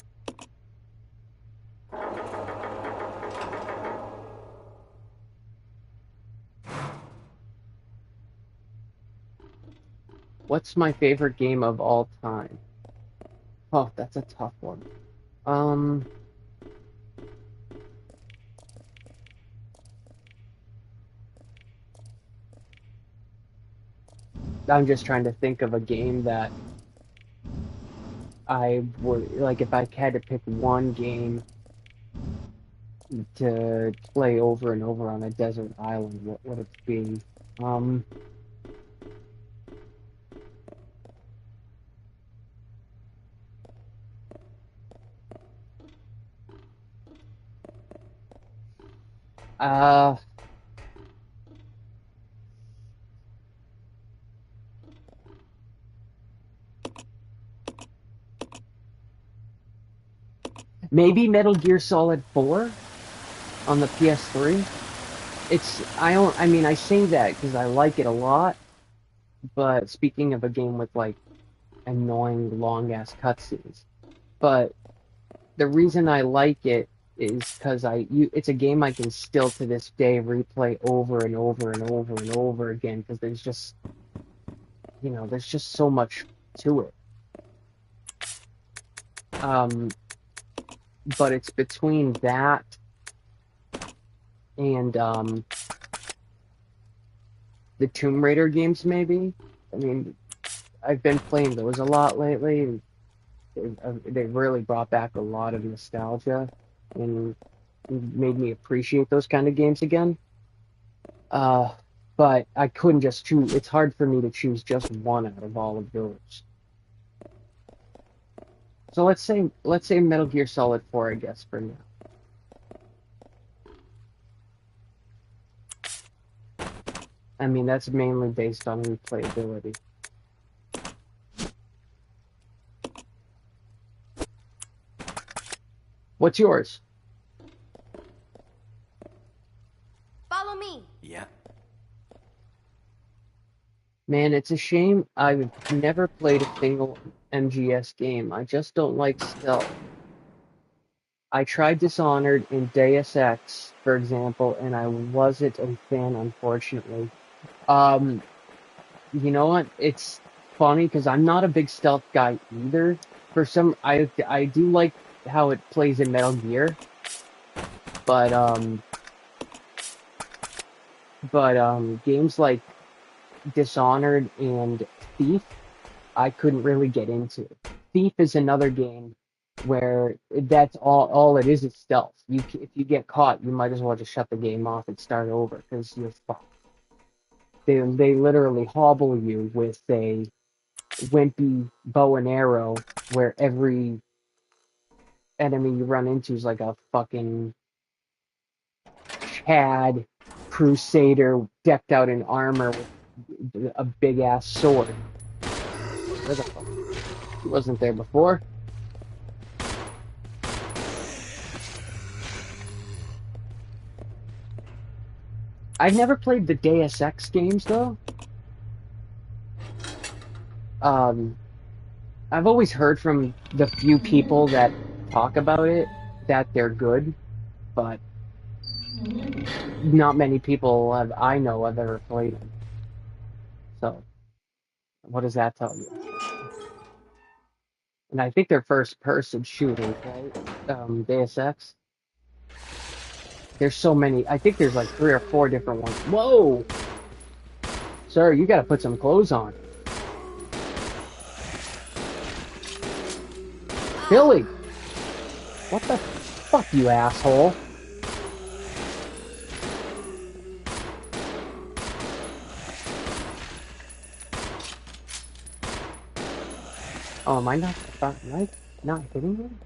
What's my favorite game of all time? Oh, that's a tough one. I'm just trying to think of a game that I would, like, if I had to pick one game to play over and over on a desert island, what would it be? Uh, Maybe Metal Gear Solid 4 on the PS3. I mean, I say that because I like it a lot, but speaking of a game with, like, annoying long-ass cutscenes, but the reason I like it is because it's a game I can still to this day replay over and over and over and over again because there's just, there's just so much to it. But it's between that and the Tomb Raider games, maybe. I mean, I've been playing those a lot lately. They really brought back a lot of nostalgia and made me appreciate those kind of games again. But I couldn't just choose. It's hard for me to choose just one out of all of those. So let's say Metal Gear Solid 4, I guess, for now. I mean, that's mainly based on replayability. What's yours? Follow me. Yeah. Man, it's a shame I've never played a single MGS game. I just don't like stealth. I tried Dishonored in Deus Ex, for example, and I wasn't a fan, unfortunately. You know what? It's funny because I'm not a big stealth guy either. I do like how it plays in Metal Gear, but games like Dishonored and Thief, I couldn't really get into. Thief is another game where that's all it is stealth. If you get caught, you might as well just shut the game off and start over because you're fucked. They literally hobble you with a wimpy bow and arrow where every enemy you run into is like a fucking Chad crusader decked out in armor with a big ass sword. Where the fuck? He wasn't there before. I've never played the Deus Ex games though. I've always heard from the few people that talk about it that they're good, but not many people I know have ever played them. So, what does that tell you? And I think they're first-person shooters, right? Deus Ex. There's so many. I think there's like 3 or 4 different ones. Whoa! Sir, you gotta put some clothes on. Billy! What the fuck, you asshole? Oh, am I not hitting him?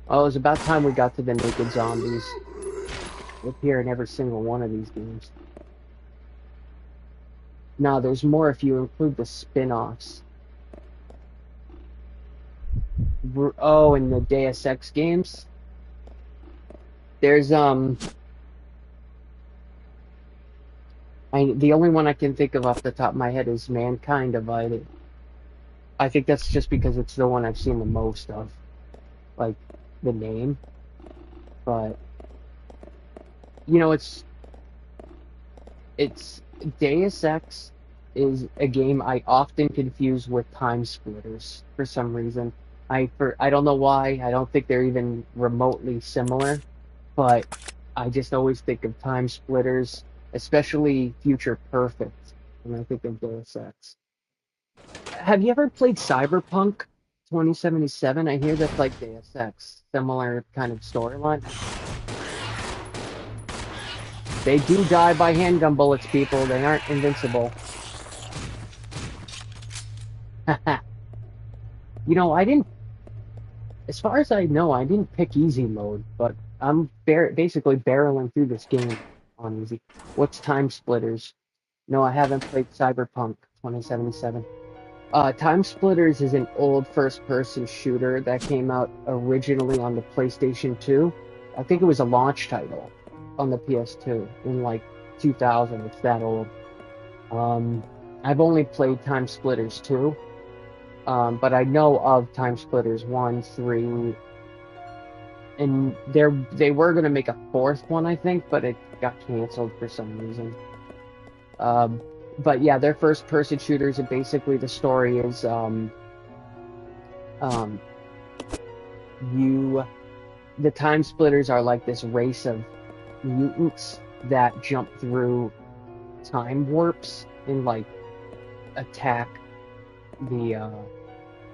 Oh, it was about time we got to the naked zombies. They appear in every single one of these games. No, there's more if you include the spin-offs. Oh, in the Deus Ex games, there's the only one I can think of off the top of my head is Mankind Divided. I think that's just because it's the one I've seen the most of, like the name. But you know, it's Deus Ex is a game I often confuse with Time Splitters for some reason. I don't know why. I don't think they're even remotely similar, but I just always think of Time Splitters, especially Future Perfect, when I think of Deus Ex. Have you ever played Cyberpunk 2077? I hear that's like Deus Ex, similar kind of storyline. They do die by handgun bullets, people. They aren't invincible. You know, I didn't, as far as I know, I didn't pick easy mode, but I'm basically barreling through this game on easy. What's Time Splitters? No, I haven't played Cyberpunk 2077. Time Splitters is an old first-person shooter that came out originally on the PlayStation 2. I think it was a launch title on the PS2 in like 2000. It's that old. I've only played Time Splitters 2, but I know of Time Splitters 1, 3, and they were gonna make a fourth one, I think, but it got canceled for some reason. But yeah, they're first-person shooters, and basically the story is the Time Splitters are like this race of mutants that jump through time warps and like attack the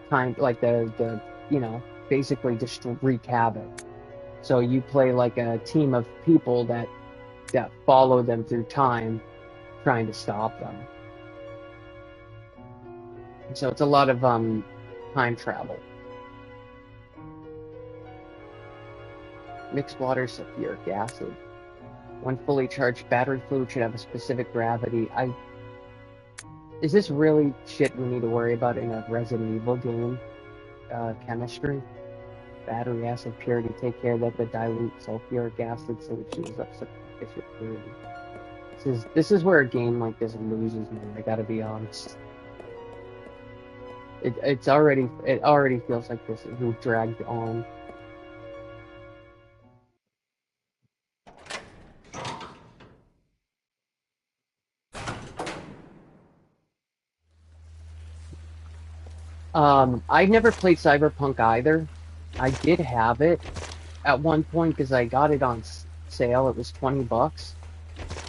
time, like the you know, basically just wreak havoc. So you play like a team of people that follow them through time, trying to stop them. So it's a lot of time travel. Mixed water sulfuric acid. When fully charged, battery fluid should have a specific gravity. Is this really shit we need to worry about in a Resident Evil game? Chemistry? Battery acid purity. Take care that the dilute sulfuric acid solution is of sufficient purity. This is where a game like this loses me, I gotta be honest. It already feels like this is dragged on. I never played Cyberpunk either. I did have it at one point because I got it on sale. It was $20,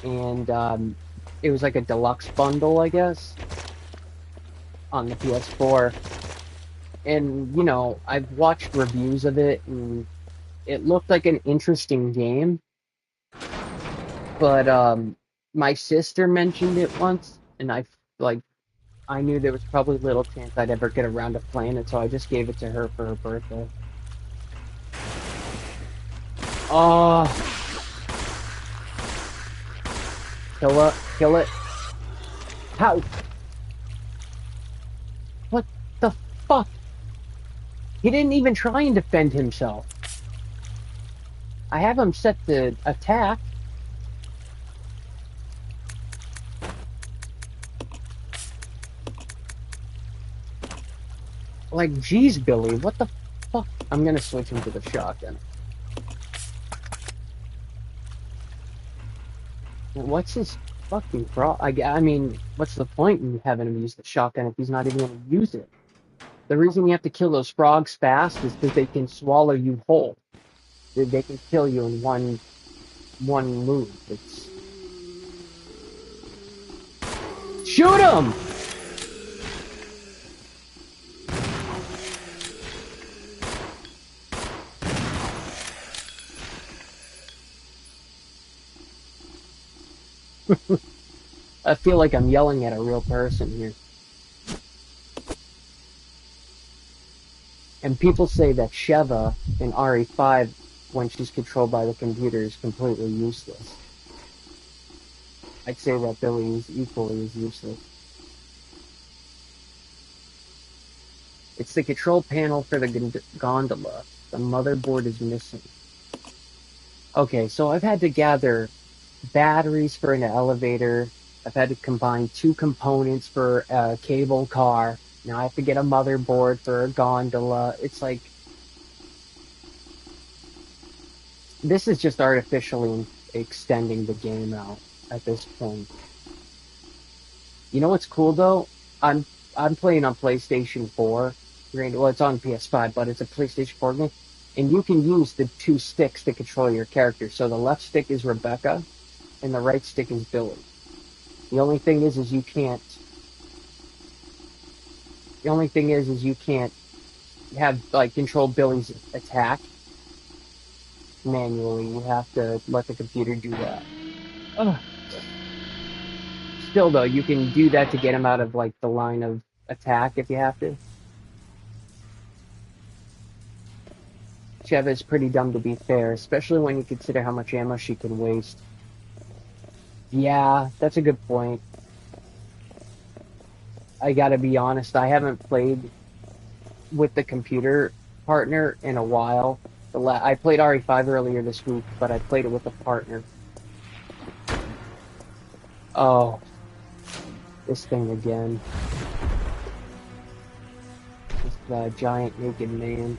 and it was like a deluxe bundle, I guess, on the PS4. And you know, I've watched reviews of it, and it looked like an interesting game. But my sister mentioned it once, and I knew there was probably little chance I'd ever get around to playing it, so I just gave it to her for her birthday. Oh, kill it. How? What the fuck? He didn't even try and defend himself. I have him set to attack. Like, geez, Billy, what the fuck? I'm gonna switch him to the shotgun. What's his fucking problem? I mean, what's the point in having him use the shotgun if he's not even gonna use it? The reason you have to kill those frogs fast is because they can swallow you whole. They can kill you in one move. It's... Shoot him! I feel like I'm yelling at a real person here. And people say that Sheva in RE5, when she's controlled by the computer, is completely useless. I'd say that Billy is equally as useless. It's the control panel for the gondola. The motherboard is missing. Okay, so I've had to gather batteries for an elevator. I've had to combine 2 components for a cable car. Now I have to get a motherboard for a gondola. It's like, this is just artificially extending the game out at this point. You know what's cool though? I'm playing on PlayStation 4. Well, it's on PS5, but it's a PlayStation 4 game. And you can use the 2 sticks to control your character. So the left stick is Rebecca, and the right stick is Billy. The only thing is you can't. The only thing is you can't have like control Billy's attack manually. You have to let the computer do that. Ugh. Still though, you can do that to get him out of like the line of attack if you have to. Sheva is pretty dumb to be fair, especially when you consider how much ammo she can waste. Yeah, that's a good point. I gotta be honest, I haven't played with the computer partner in a while. I played RE5 earlier this week, but I played it with a partner. Oh, this thing again. This giant naked man.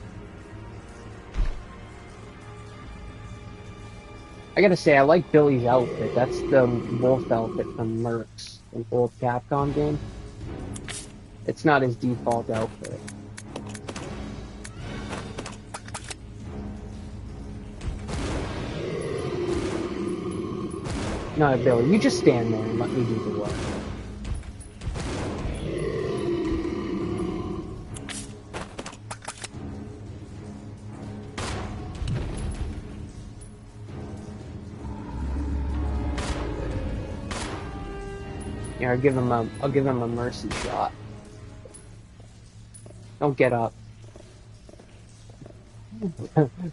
I gotta say, I like Billy's outfit. That's the wolf outfit from Mercs, an old Capcom game. It's not his default outfit. No, Billy, you just stand there and let me do the work. Yeah, I'll give him a mercy shot. Don't get up.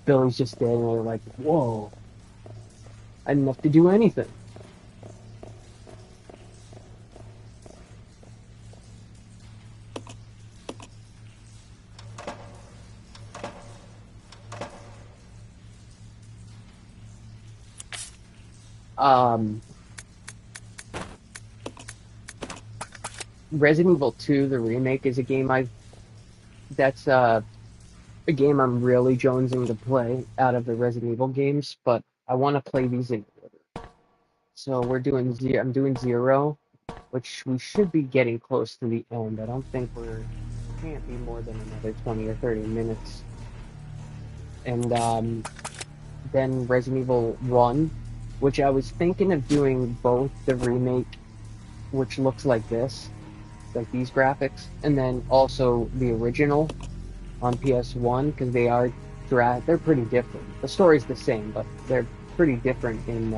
Billy's just standing there like, whoa. I didn't have to do anything. Resident Evil 2, the remake, is a game that's a game I'm really jonesing to play out of the Resident Evil games, but I want to play these in order. So I'm doing 0, which we should be getting close to the end. I don't think can't be more than another 20 or 30 minutes. And then Resident Evil 1, which I was thinking of doing both the remake, which looks like this, like these graphics, and then also the original on PS1, because they're pretty different. The story's the same, but they're pretty different in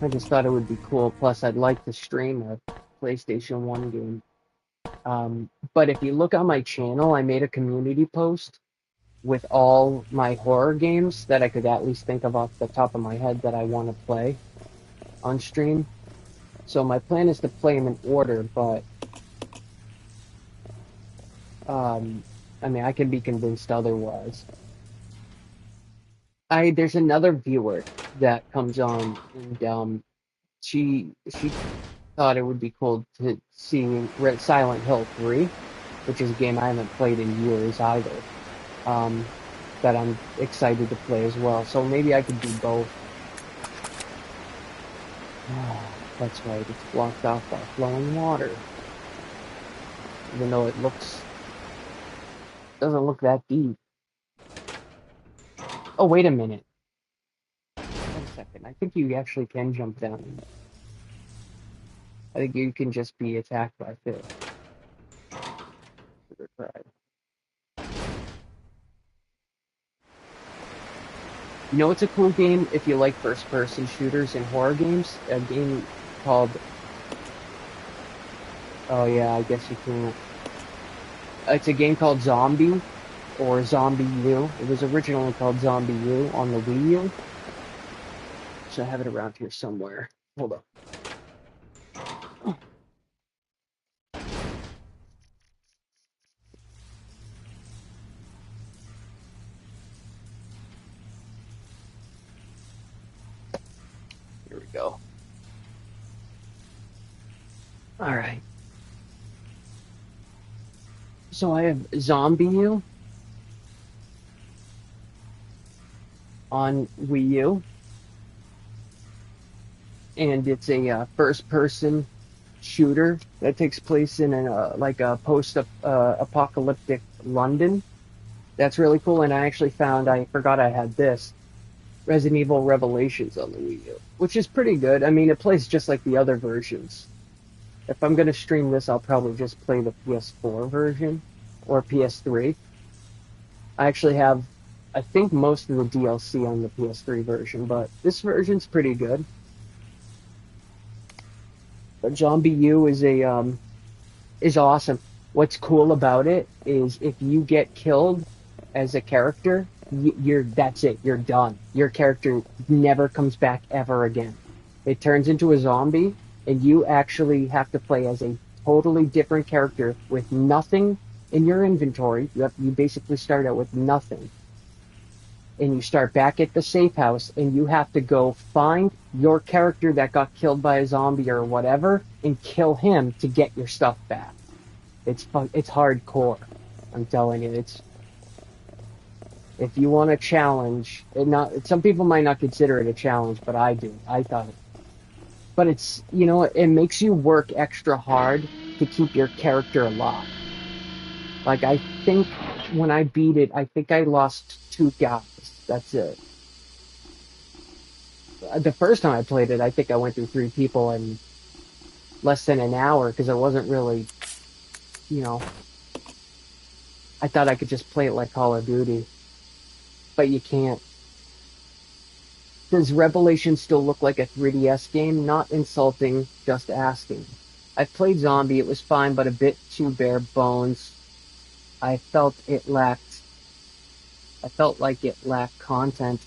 I just thought it would be cool. Plus, I'd like to stream a PlayStation 1 game. But if you look on my channel, I made a community post with all my horror games that I could at least think of off the top of my head that I want to play on stream. So my plan is to play them in order, but I can be convinced otherwise. There's another viewer that comes on, and she thought it would be cool to see Silent Hill 3, which is a game I haven't played in years either, that I'm excited to play as well. So maybe I could do both. Oh, that's right, it's blocked off by flowing water. Even though it doesn't look that deep. Oh, wait a minute. Wait a second. I think you actually can jump down. I think you can just be attacked by fish. You know what's a cool game if you like first-person shooters and horror games? A game called... Oh yeah, I guess you can't. It's a game called Zombie, or Zombie U. It was originally called Zombie U on the Wii U. So I have it around here somewhere. Hold on. Here we go. All right. So I have Zombie U on Wii U, and it's a first-person shooter that takes place in a post-apocalyptic London. That's really cool, and I forgot I had this, Resident Evil Revelations on the Wii U, which is pretty good. I mean, it plays just like the other versions. If I'm going to stream this, I'll probably just play the PS4 version or PS3. I actually have, I think, most of the DLC on the PS3 version, but this version's pretty good. But Zombie U is awesome. What's cool about it is if you get killed as a character, that's it. You're done. Your character never comes back ever again. It turns into a zombie, and you actually have to play as a totally different character with nothing in your inventory. You basically start out with nothing. And you start back at the safe house, and you have to go find your character that got killed by a zombie or whatever, and kill him to get your stuff back. It's hardcore. I'm telling you, if you want a challenge, some people might not consider it a challenge, but I do. I thought it. But it's, it makes you work extra hard to keep your character alive. Like, I think when I beat it, I think I lost 2 guys. That's it. The first time I played it, I think I went through 3 people in less than an hour, because I wasn't really, I thought I could just play it like Call of Duty. But you can't. Does Revelation still look like a 3DS game? Not insulting, just asking. I've played Zombie, it was fine, but a bit too bare bones. I felt like it lacked content.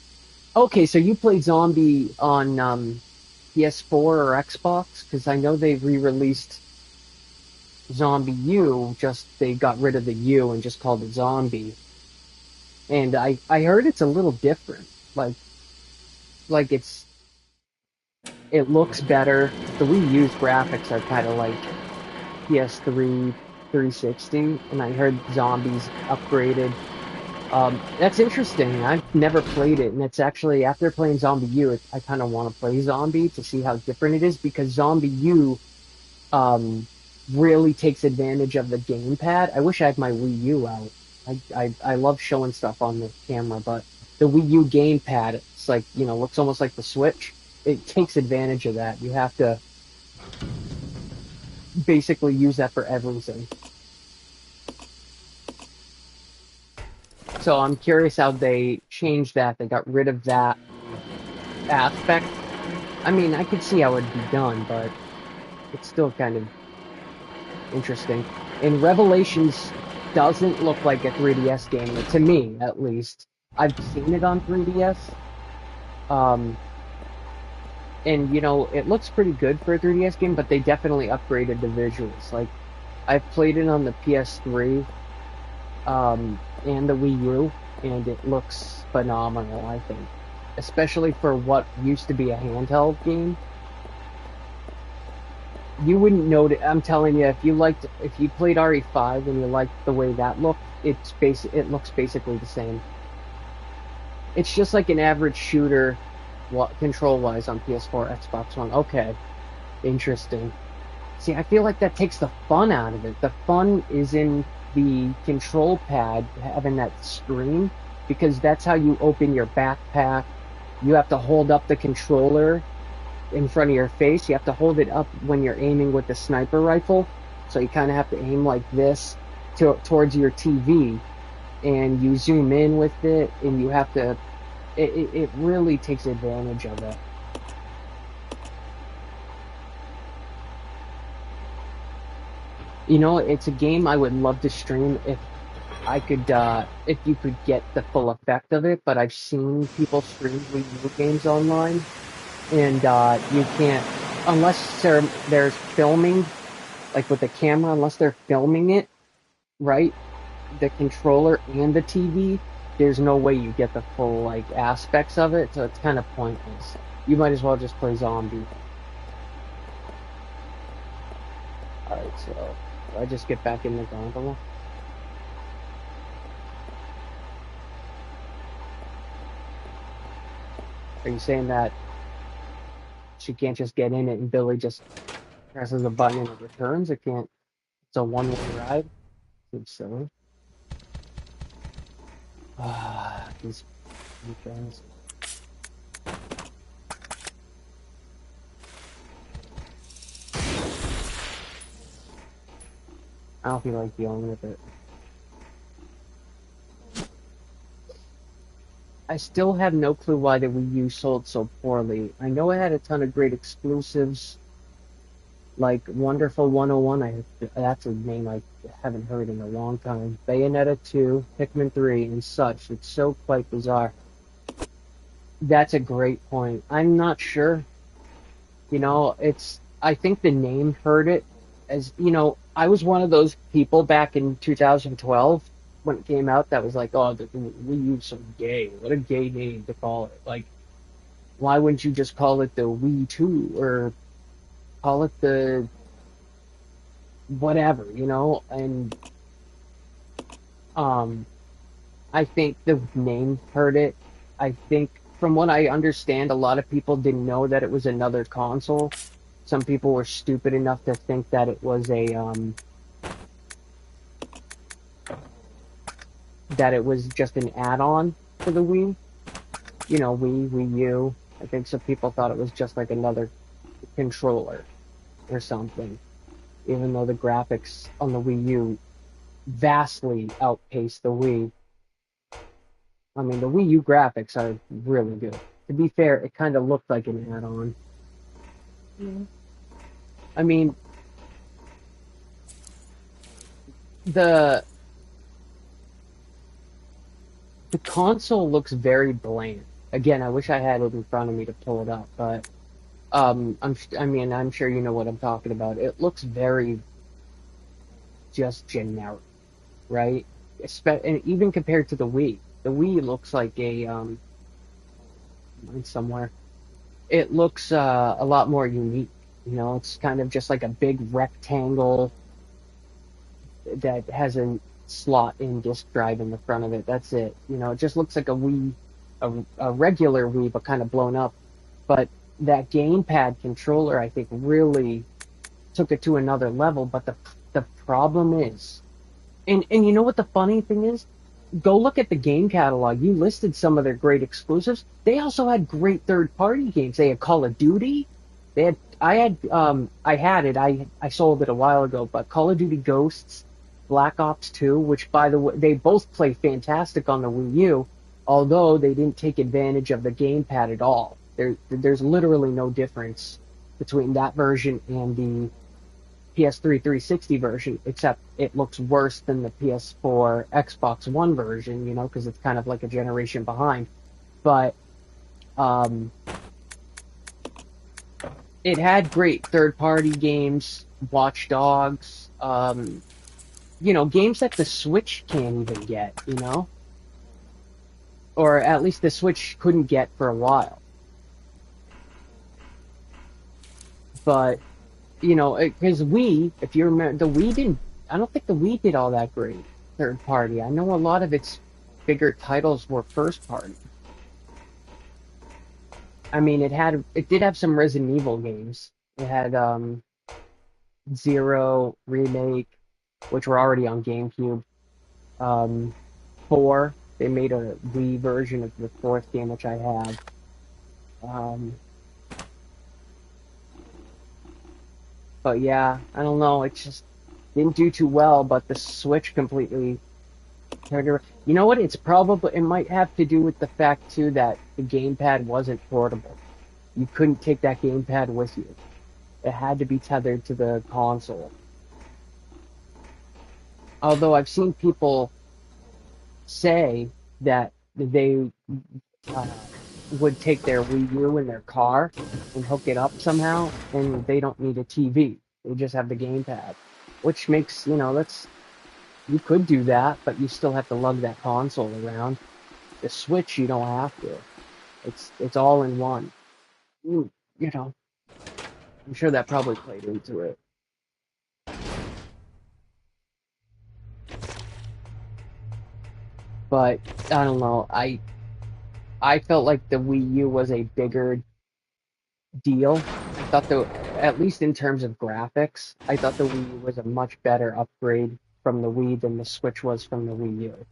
Okay, so you played Zombie on PS4 or Xbox? Because I know they re-released Zombie U, they got rid of the U and just called it Zombie. And I heard it's a little different. Like it looks better. The Wii U's graphics are kind of like PS3 360, and I heard Zombies upgraded. That's interesting. I've never played it, and it's actually, after playing Zombie U, I kind of want to play Zombie to see how different it is, because Zombie U really takes advantage of the gamepad. I wish I had my Wii U out. I love showing stuff on the camera, but the Wii U gamepad, it's like, looks almost like the Switch. It takes advantage of that. You have to basically use that for everything. So I'm curious how they changed that. They got rid of that aspect. I mean, I could see how it'd be done, but it's still kind of interesting. And Revelations doesn't look like a 3DS game, to me, at least. I've seen it on 3DS. And, it looks pretty good for a 3DS game, but they definitely upgraded the visuals. Like, I've played it on the PS3, and the Wii U, and it looks phenomenal, I think. Especially for what used to be a handheld game. You wouldn't know it. I'm telling you, if you played RE5 and you liked the way that looked, it looks basically the same. It's just like an average shooter, control-wise, on PS4, Xbox One. Okay, interesting. See, I feel like that takes the fun out of it. The fun is in the control pad, having that screen, because that's how you open your backpack. You have to hold up the controller in front of your face. You have to hold it up when you're aiming with the sniper rifle. So you kind of have to aim like this towards your TV, and you zoom in with it, and you have to. It really takes advantage of it. You know, it's a game I would love to stream if you could get the full effect of it, but I've seen people stream Wii U games online, and you can't, unless there's filming, like with the camera, unless they're filming it, right? The controller and the TV, there's no way you get the full, like, aspects of it, so it's kind of pointless. You might as well just play Zombie. Alright, so, I just get back in the gondola? Are you saying that she can't just get in it and Billy just presses a button and it returns? It can't. It's a one-way ride. Seems silly. These guys. I don't feel like dealing with it. I still have no clue why the Wii U sold so poorly. I know it had a ton of great exclusives, like Wonderful 101. That's a name I haven't heard in a long time. Bayonetta 2, Pikmin 3, and such. It's so quite bizarre. That's a great point. I'm not sure. You know, I think the name hurt it. As you know, I was one of those people back in 2012 when it came out that was like, oh, we use some gay. What a gay name to call it. Like, why wouldn't you just call it the Wii 2 or call it the whatever, you know? And I think the name hurt it. I think from what I understand, a lot of people didn't know that it was another console. Some people were stupid enough to think that it was just an add-on to the Wii. You know, Wii U. I think some people thought it was just like another controller or something. Even though the graphics on the Wii U vastly outpaced the Wii. I mean, the Wii U graphics are really good. To be fair, it kind of looked like an add-on. I mean, the console looks very bland. Again, I wish I had it in front of me to pull it up, but I'm sure you know what I'm talking about. It looks very just generic, right? And even compared to the Wii. The Wii looks like mine's somewhere. It looks a lot more unique. You know, it's kind of just like a big rectangle that has a slot in disk drive in the front of it. That's it. You know, it just looks like a Wii, a regular Wii, but kind of blown up. But that gamepad controller, I think, really took it to another level. But the problem is, and you know what the funny thing is? Go look at the game catalog. You listed some of their great exclusives. They also had great third-party games. They had Call of Duty. I had it. I sold it a while ago. But Call of Duty Ghosts, Black Ops 2, which by the way, they both play fantastic on the Wii U, although they didn't take advantage of the gamepad at all. There's literally no difference between that version and the PS3 360 version, except it looks worse than the PS4 Xbox One version, you know, because it's kind of like a generation behind. But it had great third-party games, Watch Dogs, you know, games that the Switch can't even get, you know? Or at least the Switch couldn't get for a while. But, you know, because Wii, if you remember, I don't think the Wii did all that great third-party. I know a lot of its bigger titles were first-party. I mean, it did have some Resident Evil games. It had, Zero Remake, which were already on GameCube. 4, they made a Wii version of the fourth game, which I have. But yeah, I don't know, it just didn't do too well, but the Switch completely turned around. You know what, it might have to do with the fact, too, that the gamepad wasn't portable. You couldn't take that gamepad with you. It had to be tethered to the console. Although I've seen people say that they would take their Wii U in their car and hook it up somehow, and they don't need a TV. They just have the gamepad, which makes, that's you could do that, but you still have to lug that console around. The Switch, you don't have to. It's all in one. Mm, You know, I'm sure that probably played into it. But I don't know. I felt like the Wii U was a bigger deal. I thought at least in terms of graphics, I thought the Wii U was a much better upgrade from the Wii than the Switch was from the Wii U.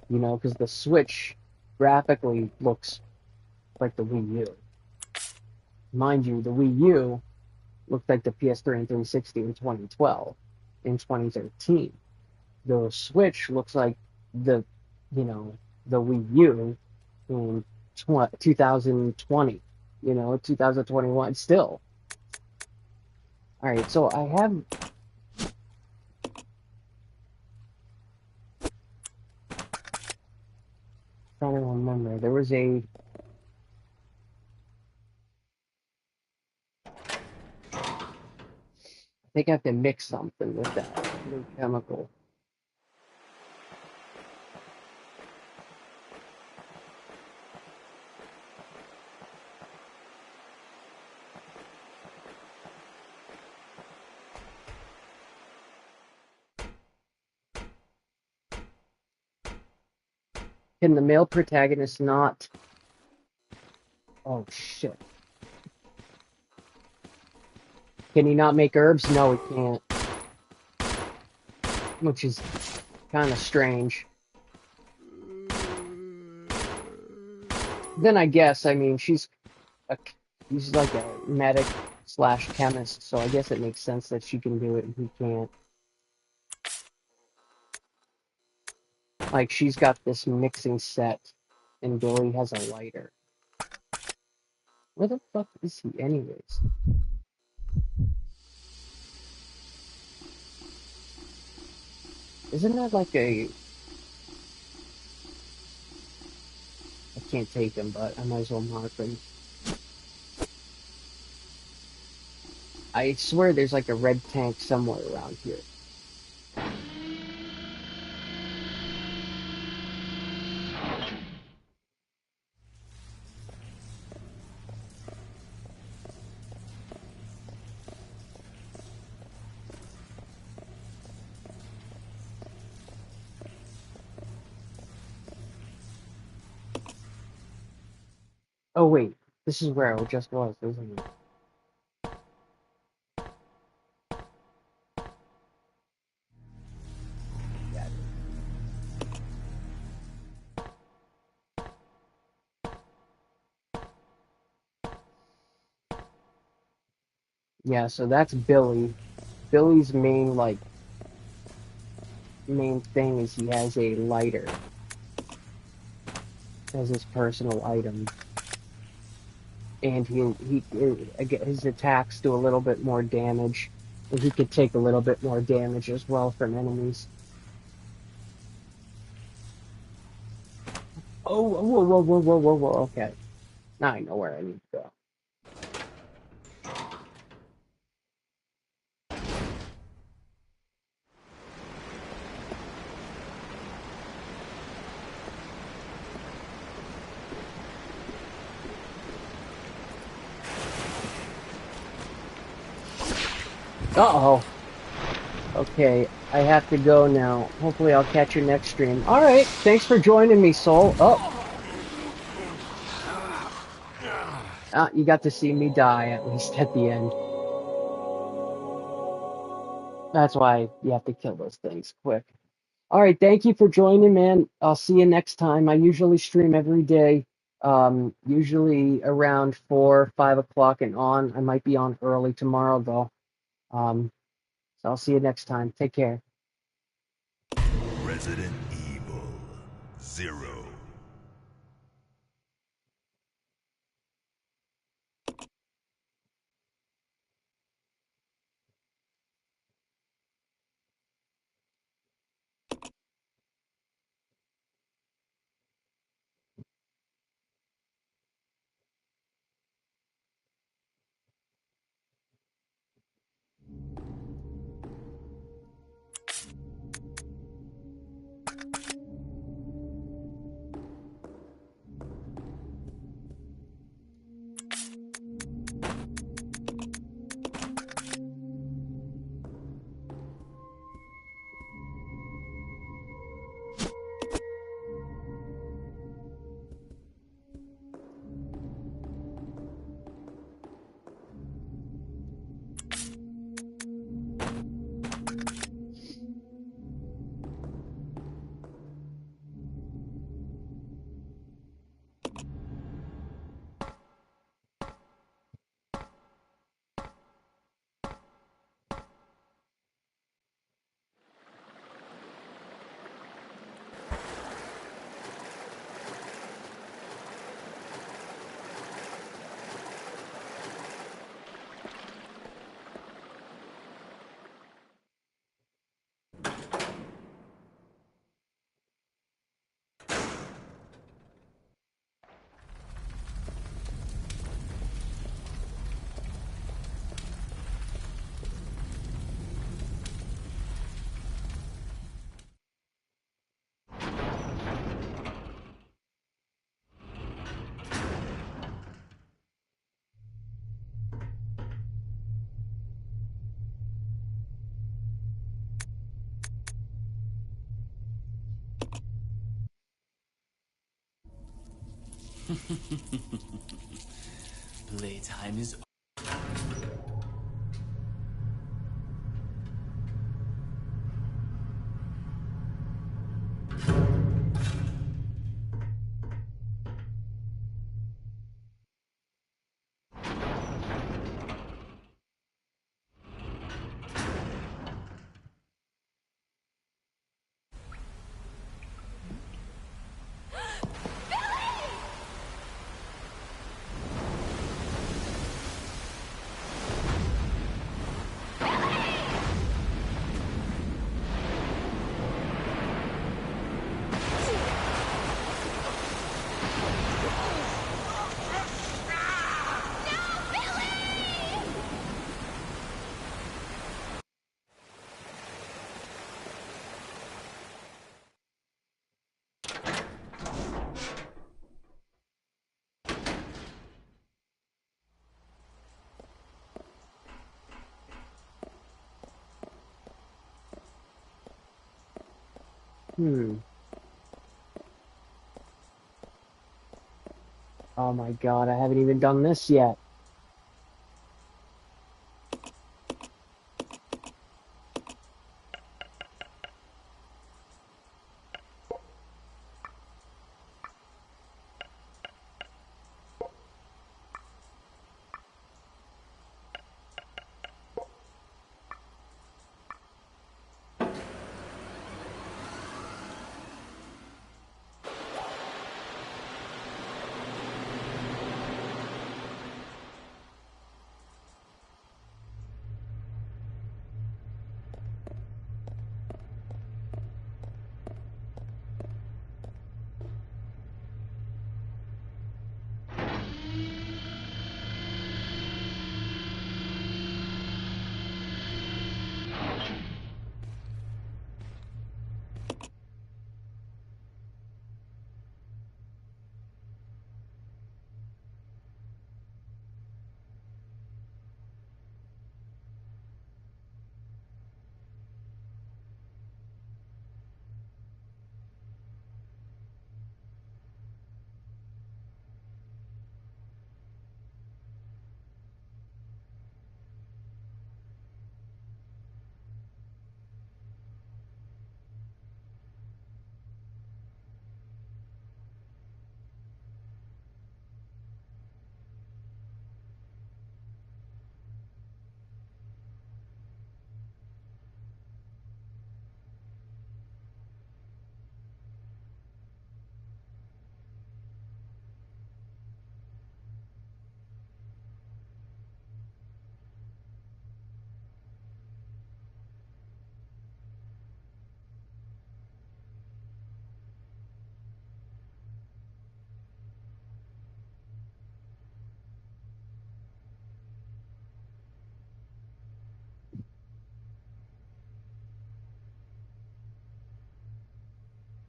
Because the Switch graphically looks like the Wii U. Mind you, the Wii U looked like the PS3 and 360 in 2012, in 2013. The Switch looks like the, the Wii U in 2020, 2021 still. All right, so I have trying to remember. There was I think I have to mix something with that new chemical. Can the male protagonist not? Oh shit. Can he not make herbs? No, he can't. Which is kind of strange. Then I guess, I mean, she's like a medic slash chemist, so I guess it makes sense that she can do it and he can't. Like, she's got this mixing set, and Billy has a lighter. Where the fuck is he, anyways? Isn't that like a... I can't take him, but I might as well mark him. I swear there's like a red tank somewhere around here. Oh wait, this is where I just was, isn't it? Yeah. Yeah, so that's Billy. Billy's main thing is he has a lighter as his personal item, and his attacks do a little bit more damage, and he could take a little bit more damage as well from enemies. Oh, whoa, whoa, whoa, whoa, whoa, whoa, okay. Now I know where I need to go. Uh-oh. Okay, I have to go now. Hopefully I'll catch your next stream. Alright, thanks for joining me, Soul. Oh! You got to see me die, at least at the end. That's why you have to kill those things quick. Alright, thank you for joining, man. I'll see you next time. I usually stream every day, usually around 4, 5 o'clock and on. I might be on early tomorrow, though. So I'll see you next time. Take care. Resident Evil 0. Playtime is Oh my god, I haven't even done this yet.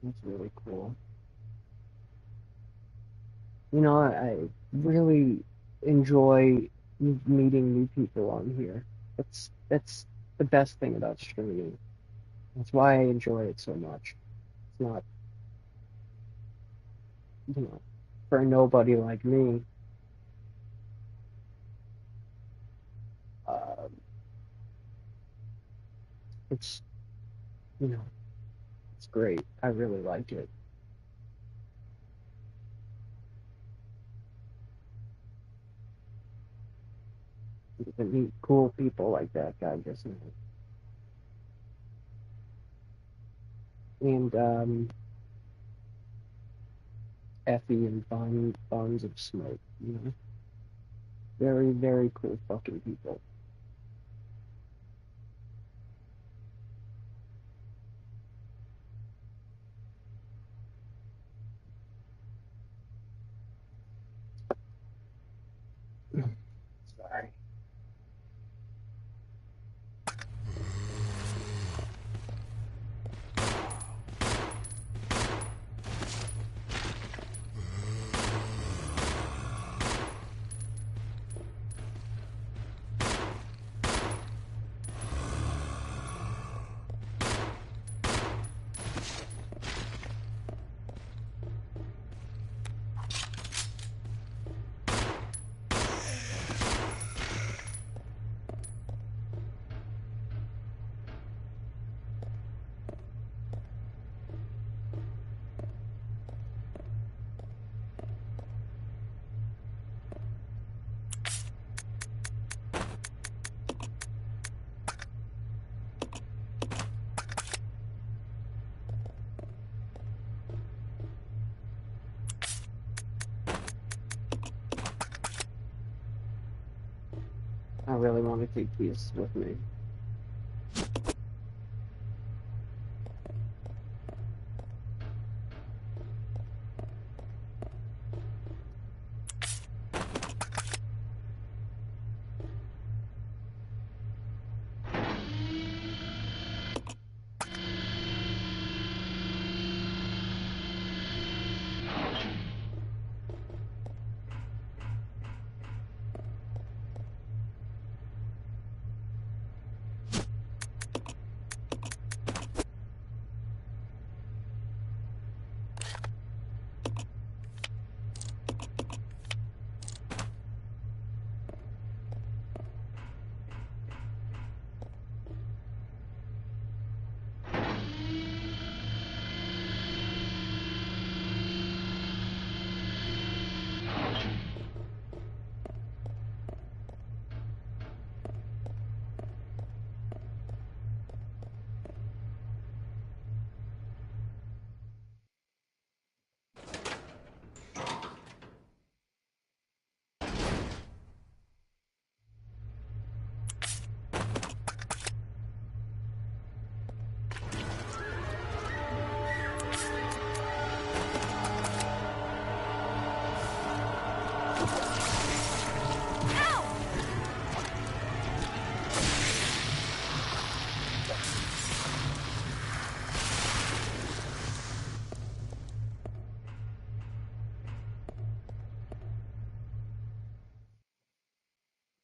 It's really cool. You know, I really enjoy meeting new people on here. That's the best thing about streaming. That's why I enjoy it so much. It's not, for nobody like me. Uh, it's, you know, it's great. I really like it. To meet cool people like that guy just now. And Effie and Bonds of Smoke, very, very cool fucking people. Sorry. I really want to take these with me.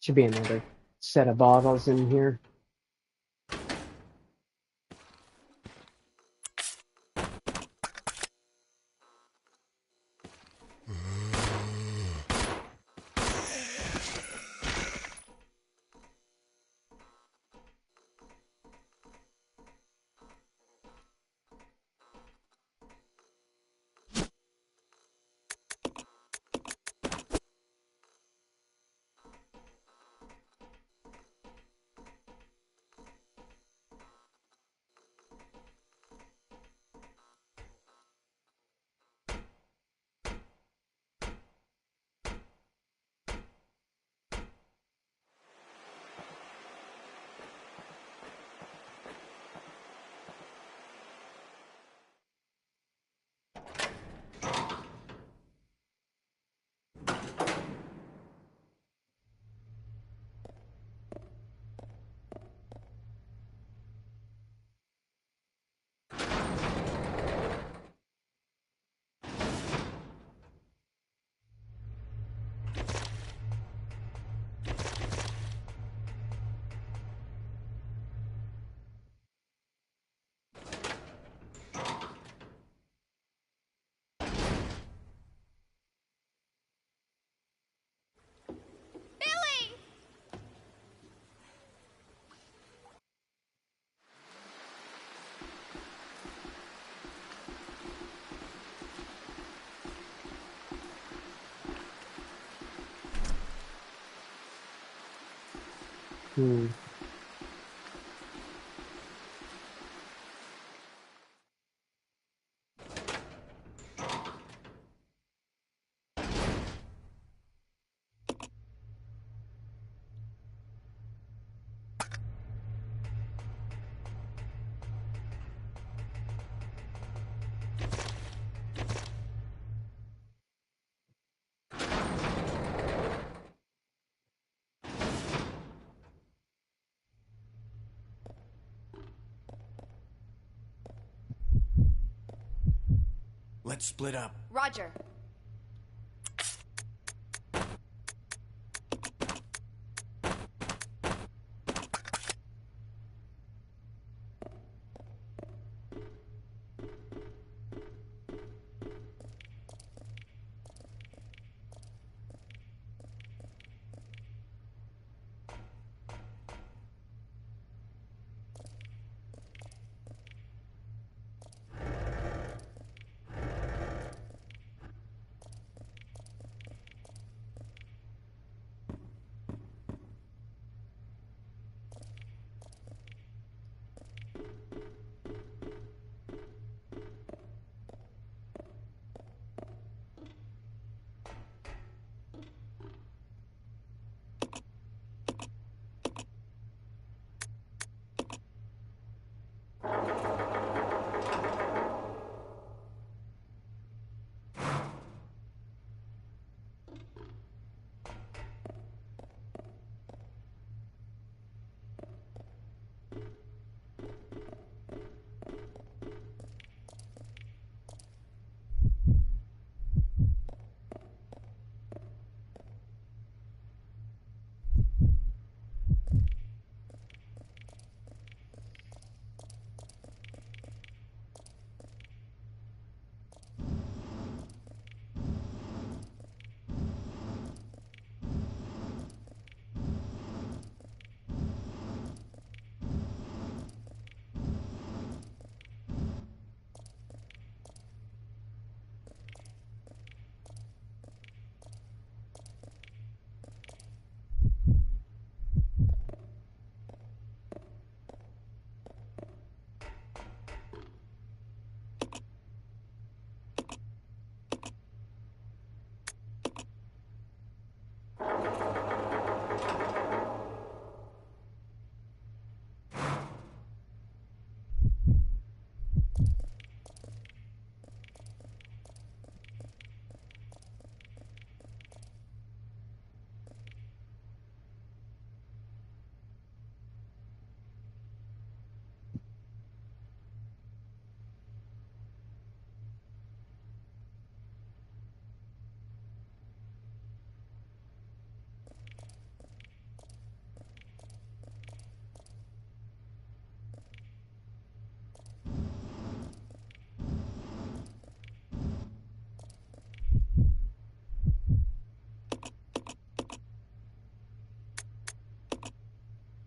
Should be another set of bottles in here. Billy! Hmm. Let's split up. Roger.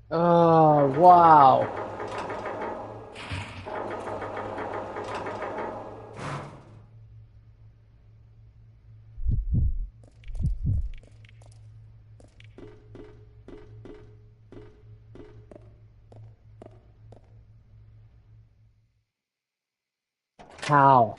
Oh, wow. How?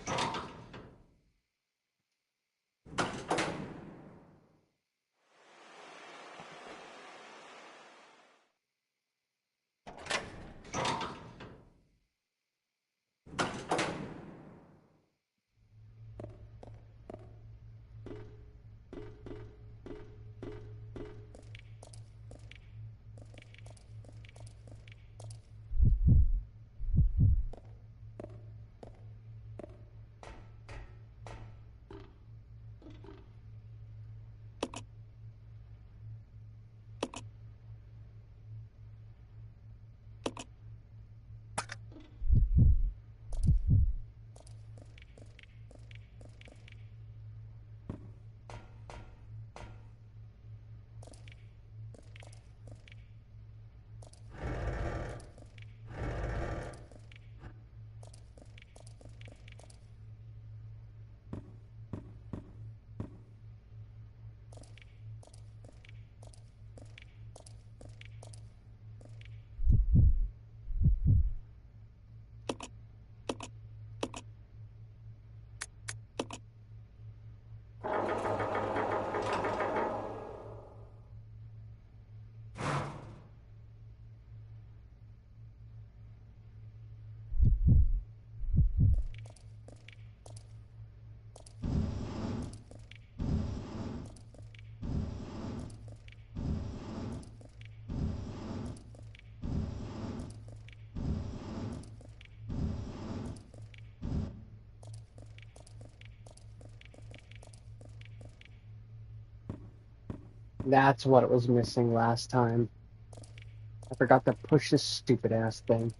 That's what it was missing last time. I forgot to push this stupid ass thing.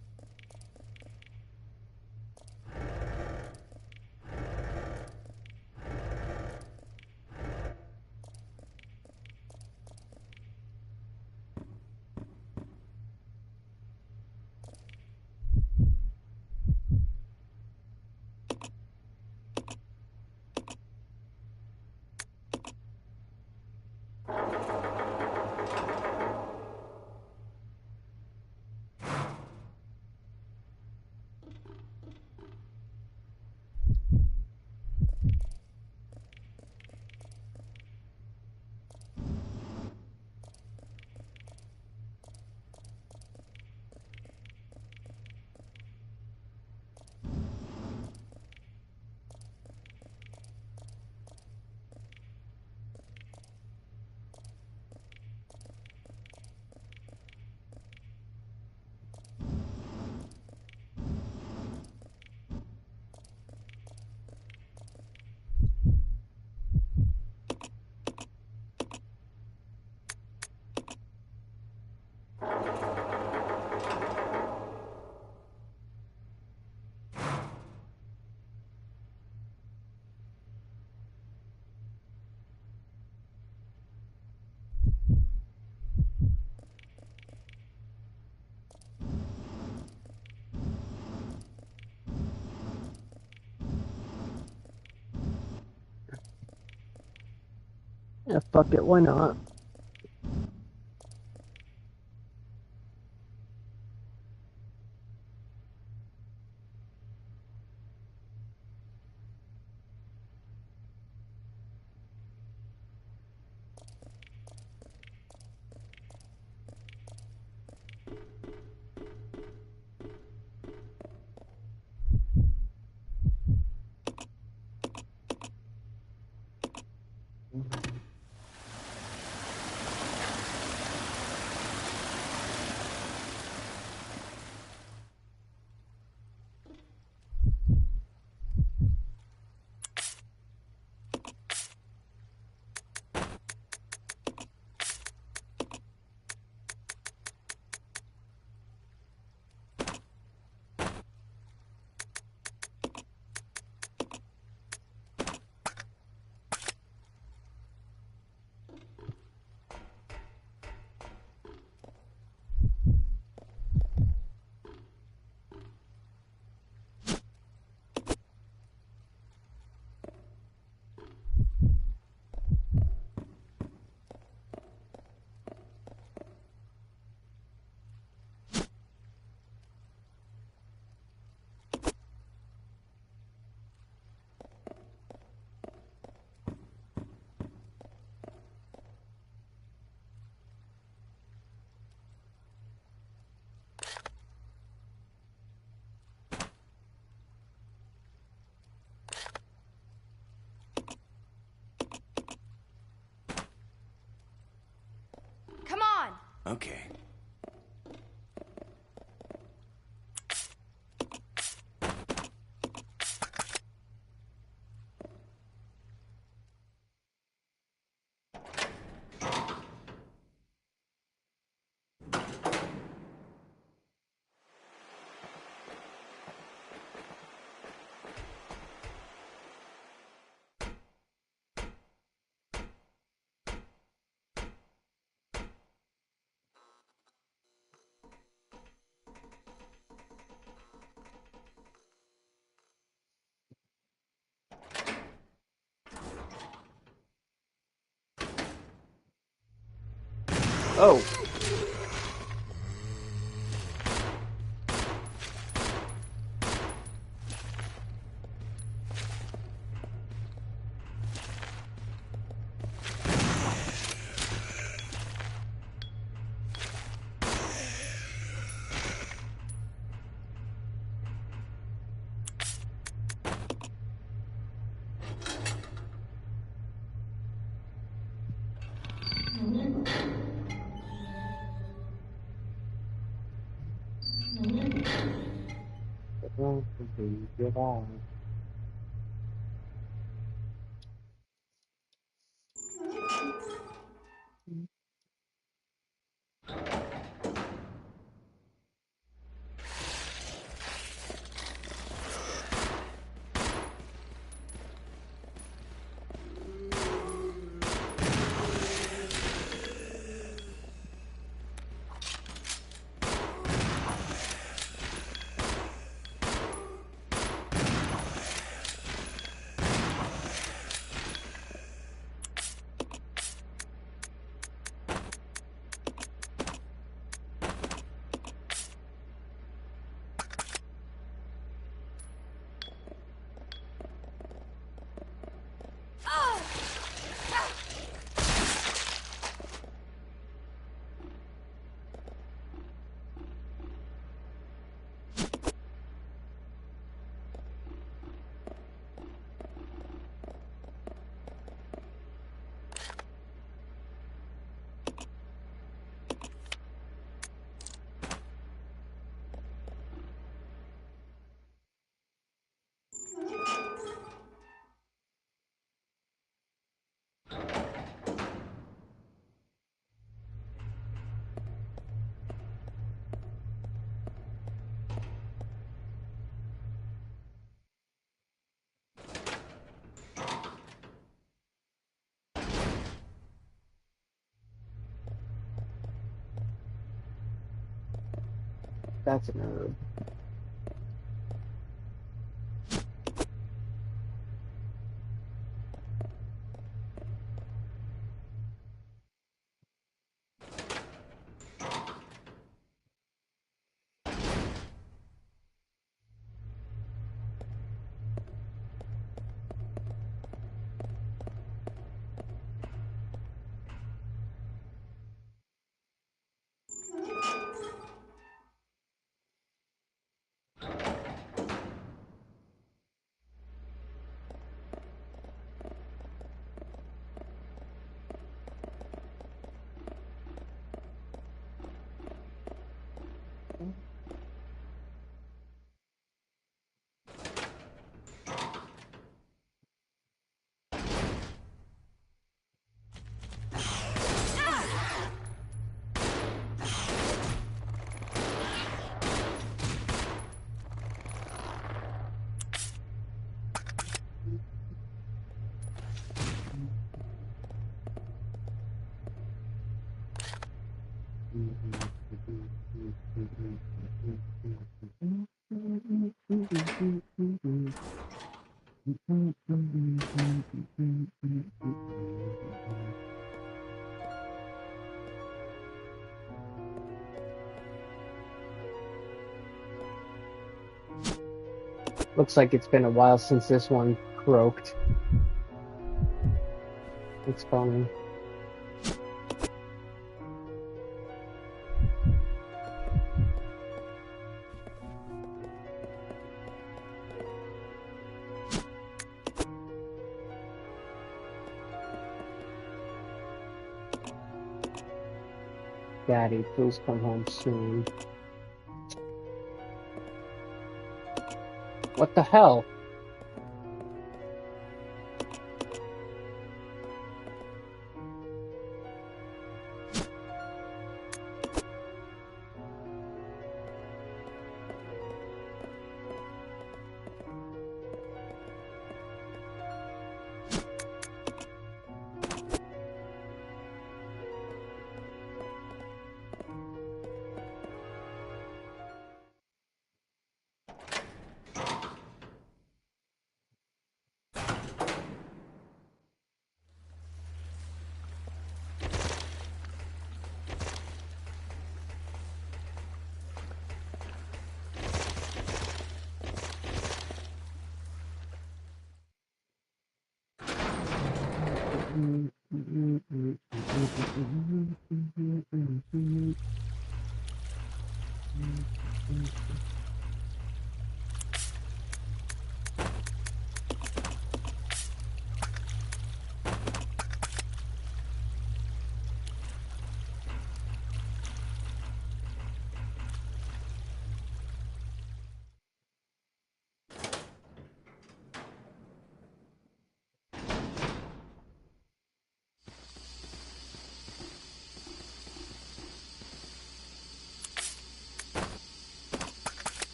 Yeah, fuck it, why not? Okay. Oh! Goodbye. That's an herb. Looks like it's been a while since this one croaked. It's funny. Daddy, please come home soon. What the hell?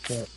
Shit.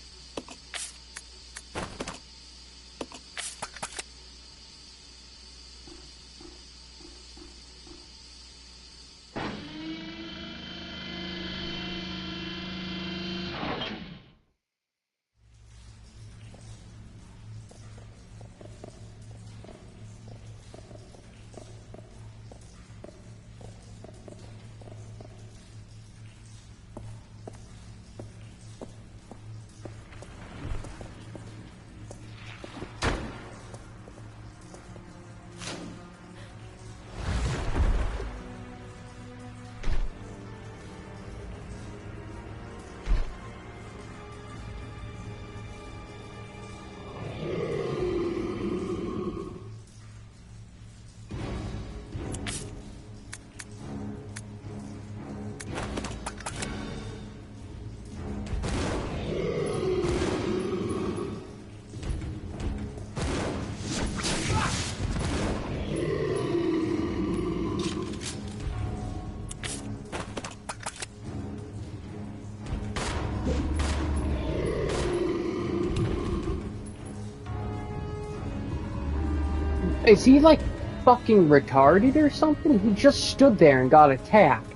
Is he like fucking retarded or something? He just stood there and got attacked.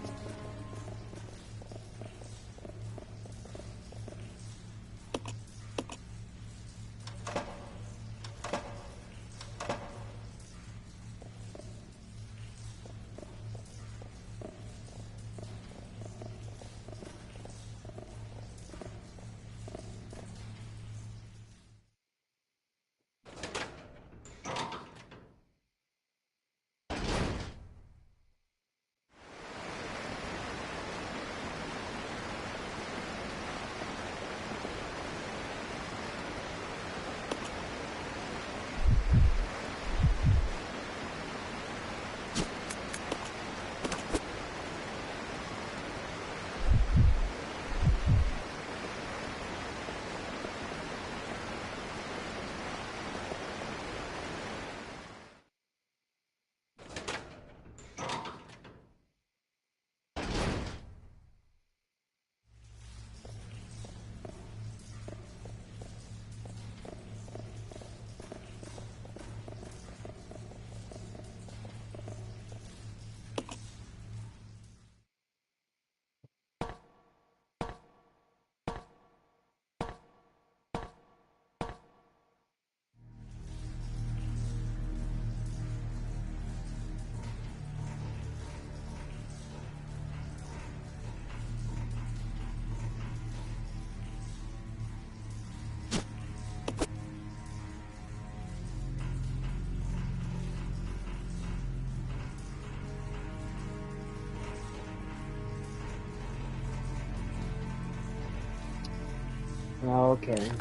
Okay.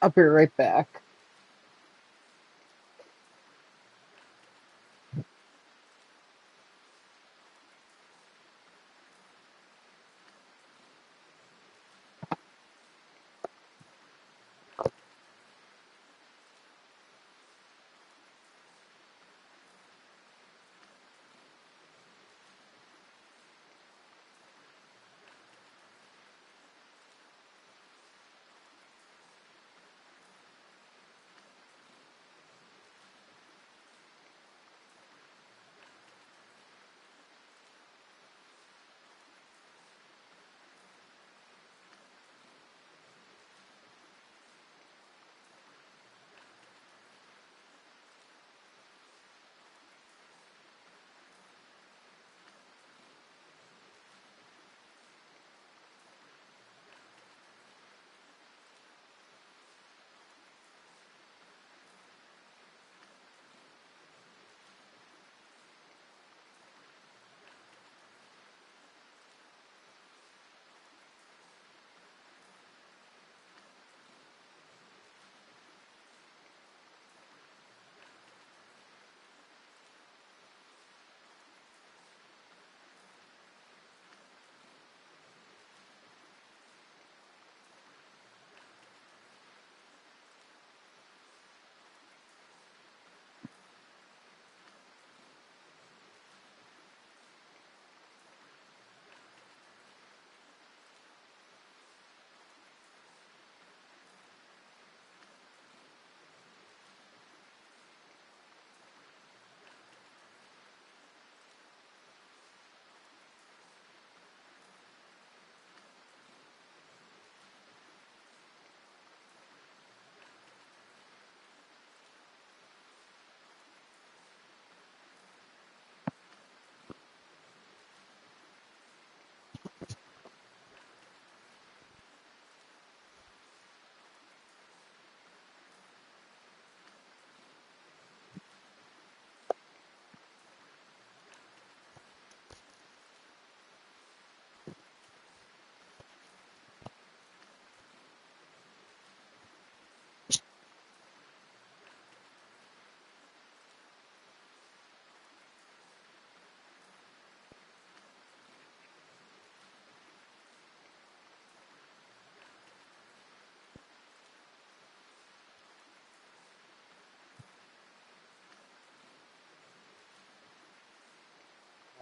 I'll be right back.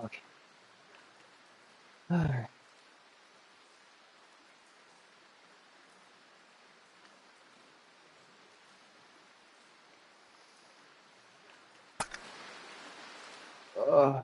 Okay. All right. Uh,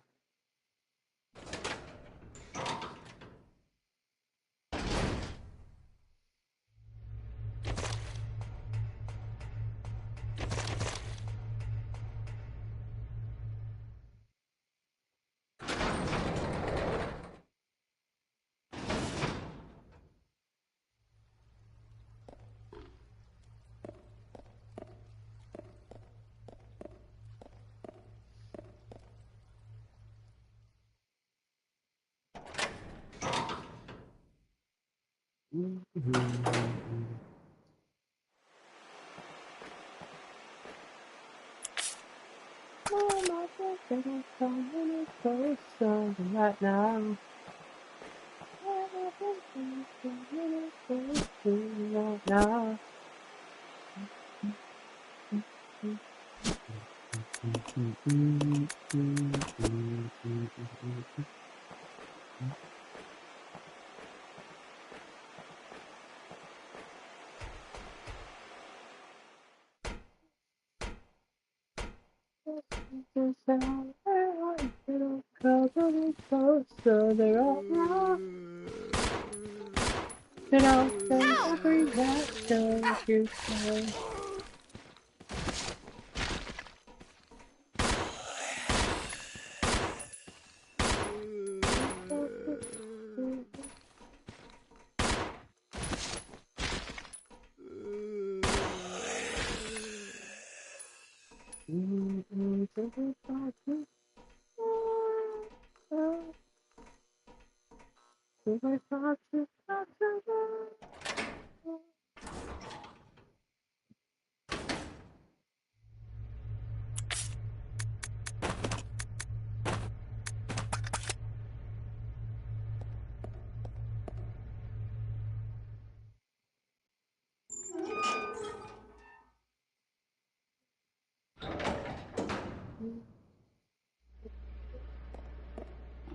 Oh, my God, coming closer right now. Coming closer right now. Coming closer, they're all wrong. You know, every action you say.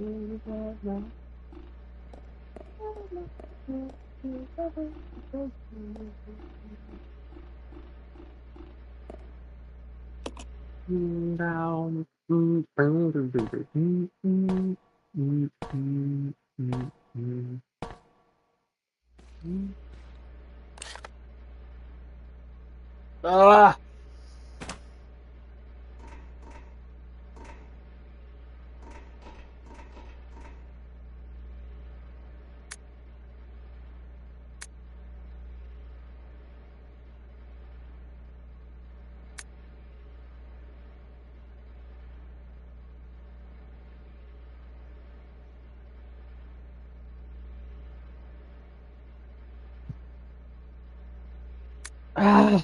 Down. Ah! Ah!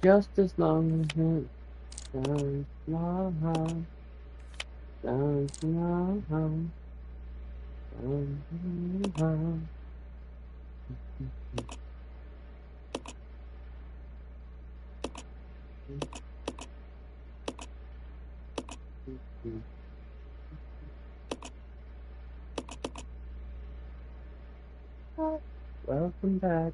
Just as long as it does not harm, does not harm, does not harm. Welcome back.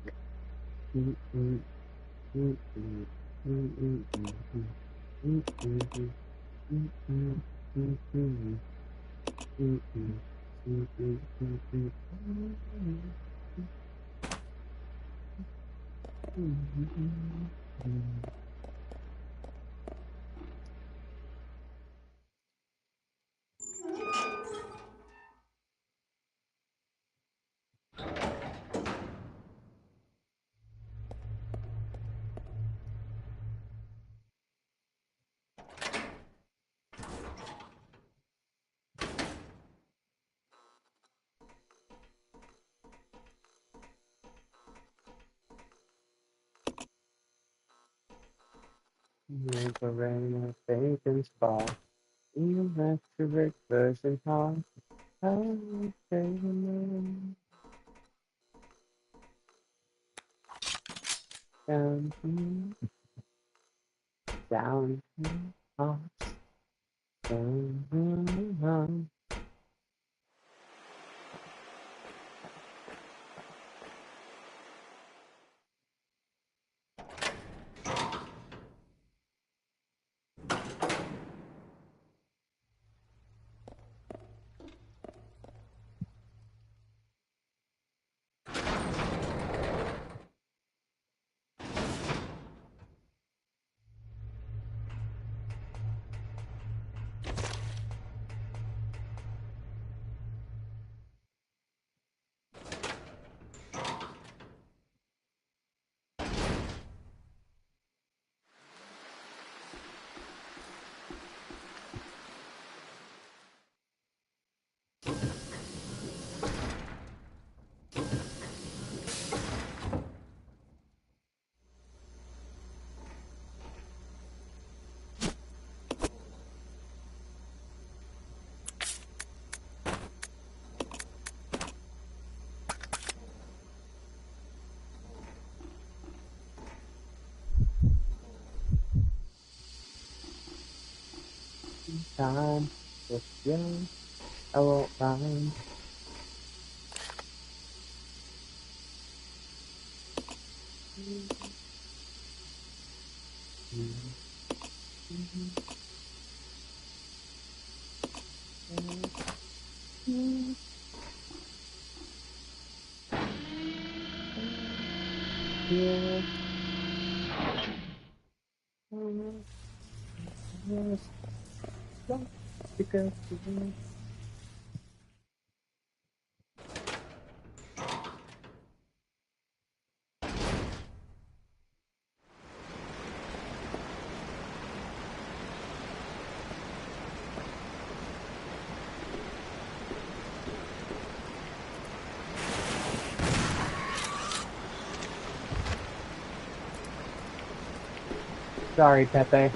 Make a rain of bacon's fall. You have to break version hard. How you say the name? Down, down, up, down. Time with you, I won't mind. Yeah. Yes. Don't because sorry, Pepe.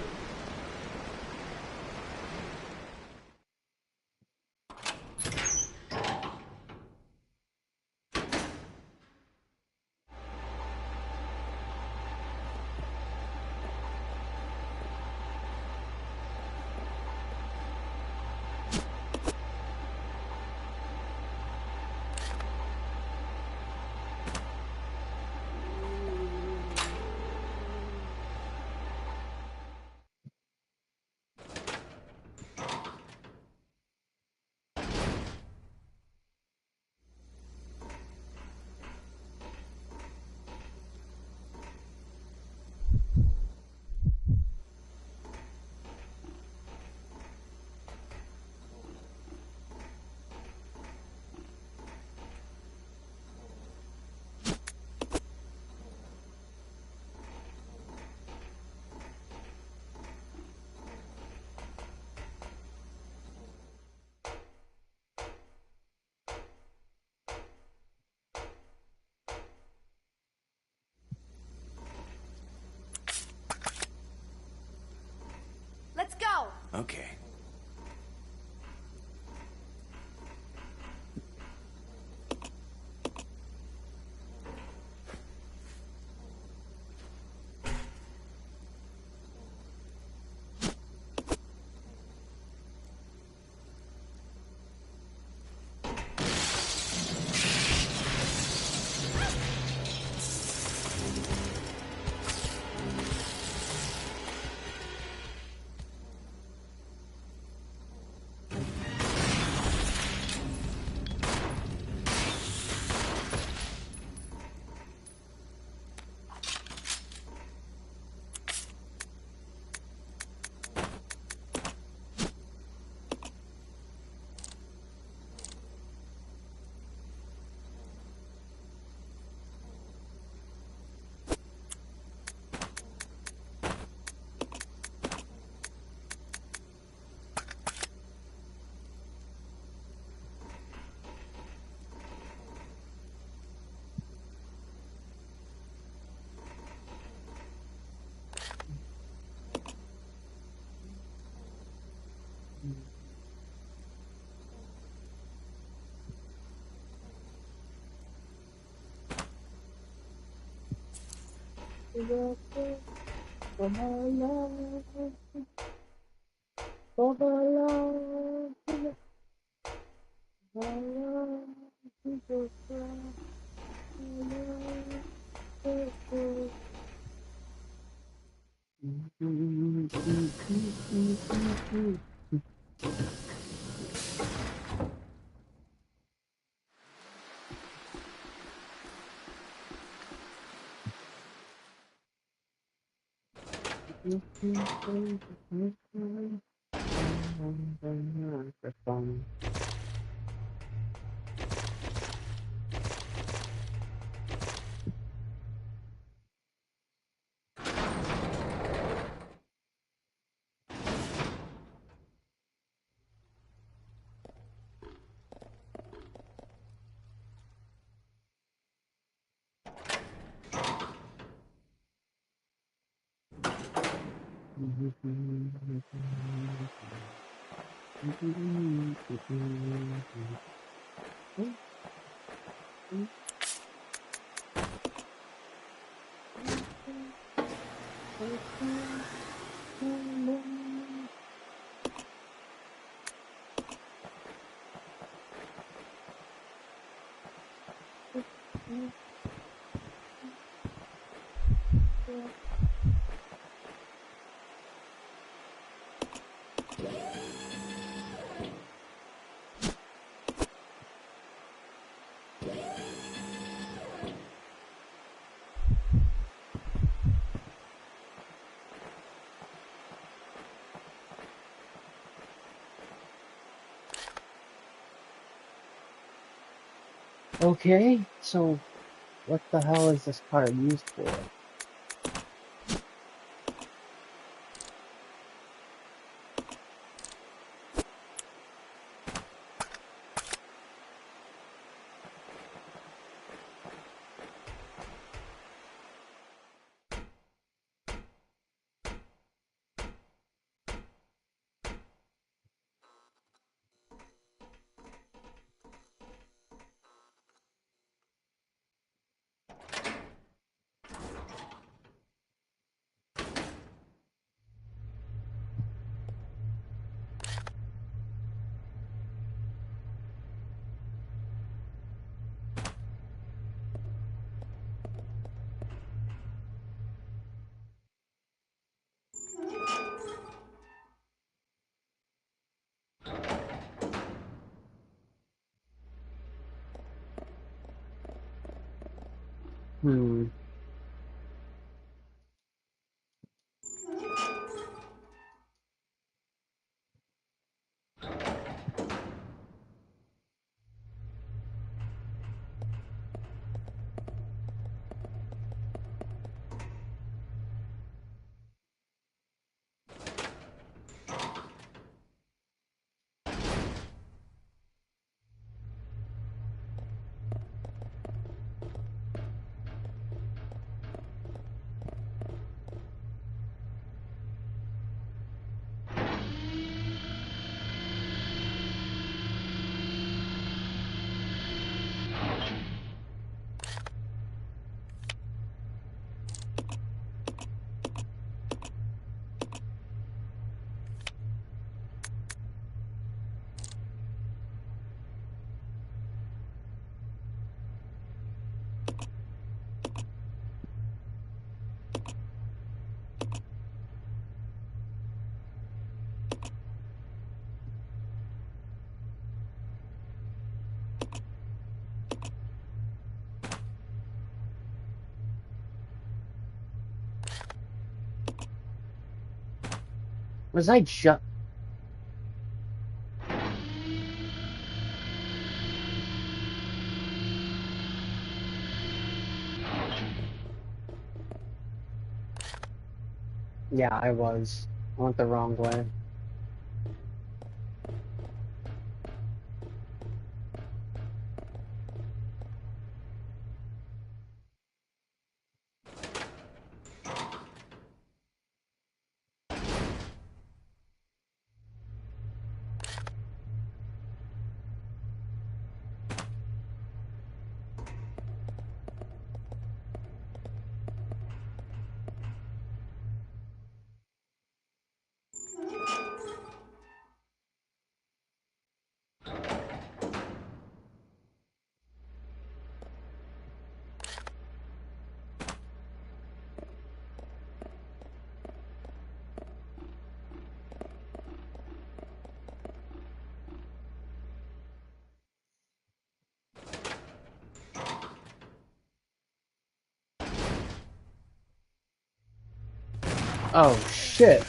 Let's go! Okay. For my love, for my love, for my love, Jesus Christ, my love. Okay, so what the hell is this card used for? Hmm. Was I just... Yeah, I was. I went the wrong way. Oh, shit.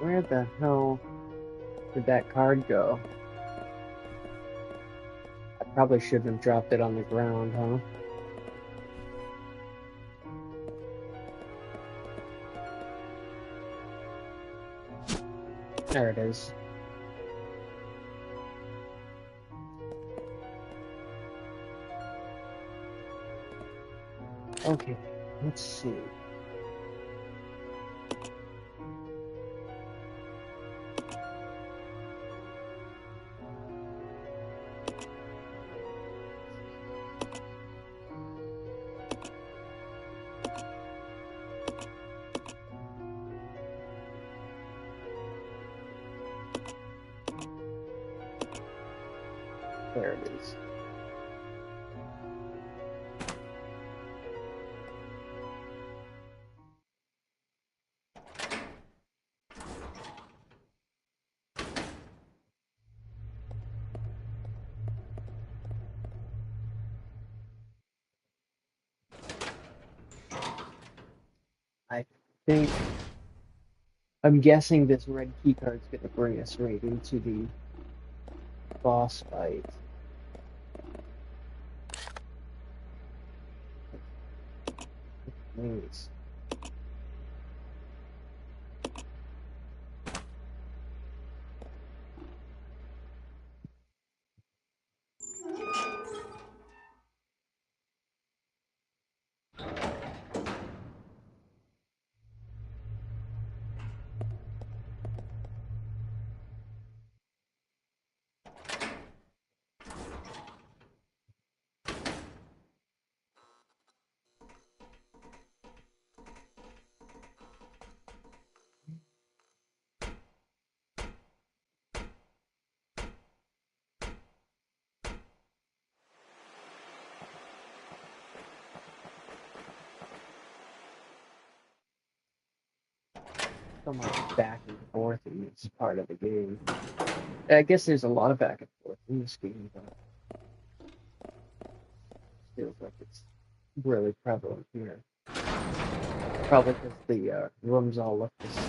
Where the hell did that card go? I probably shouldn't have dropped it on the ground, huh? There it is. Okay, let's see. There it is. I think I'm guessing this red key card's gonna bring us right into the boss fight. Nice. So much back and forth in this part of the game. I guess there's a lot of back and forth in this game, but it feels like it's really prevalent here. Probably because the rooms all look the same.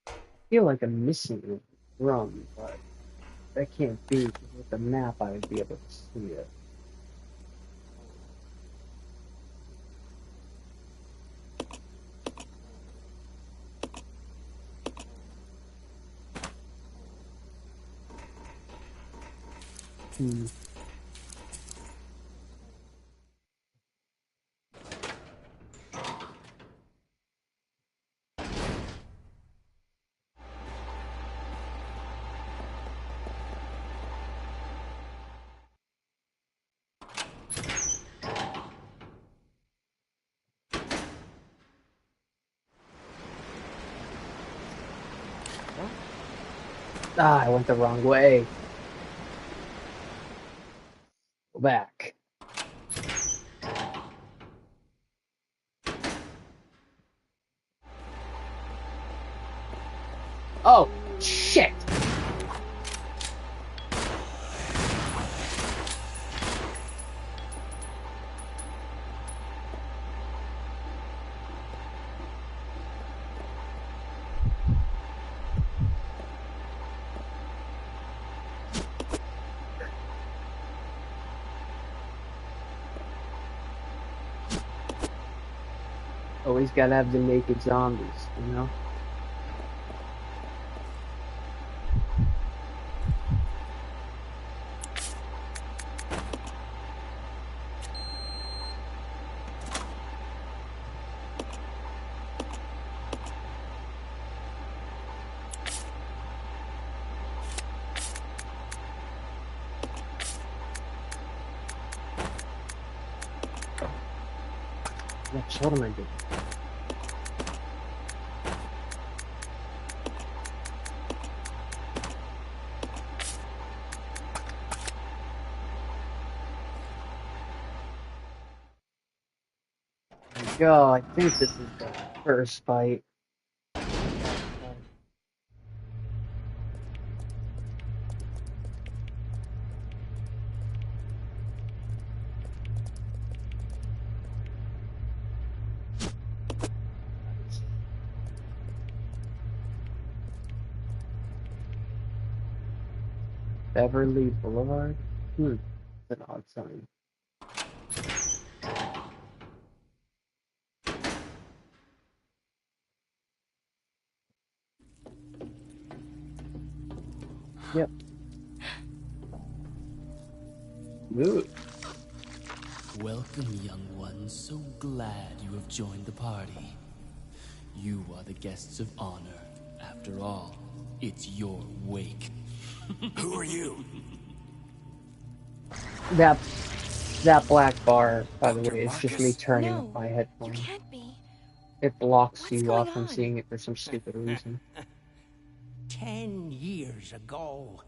I feel like I'm missing a room, but that can't be, because with the map I would be able to see it. Hmm. Ah, I went the wrong way. Go back. Oh, shit! Always gotta have the naked zombies, you know? What am I doing? There we go. I think this is the first fight. Beverly Boulevard? It's an odd sign. Yep. Good. Welcome, young ones. So glad you have joined the party. You are the guests of honor. After all, it's your wake. Who are you? That black bar, by the Dr. way, is just me Marcus? turning up No, my you headphones. can't be. It blocks What's you going off from on? seeing it for some stupid reason. 10 years ago,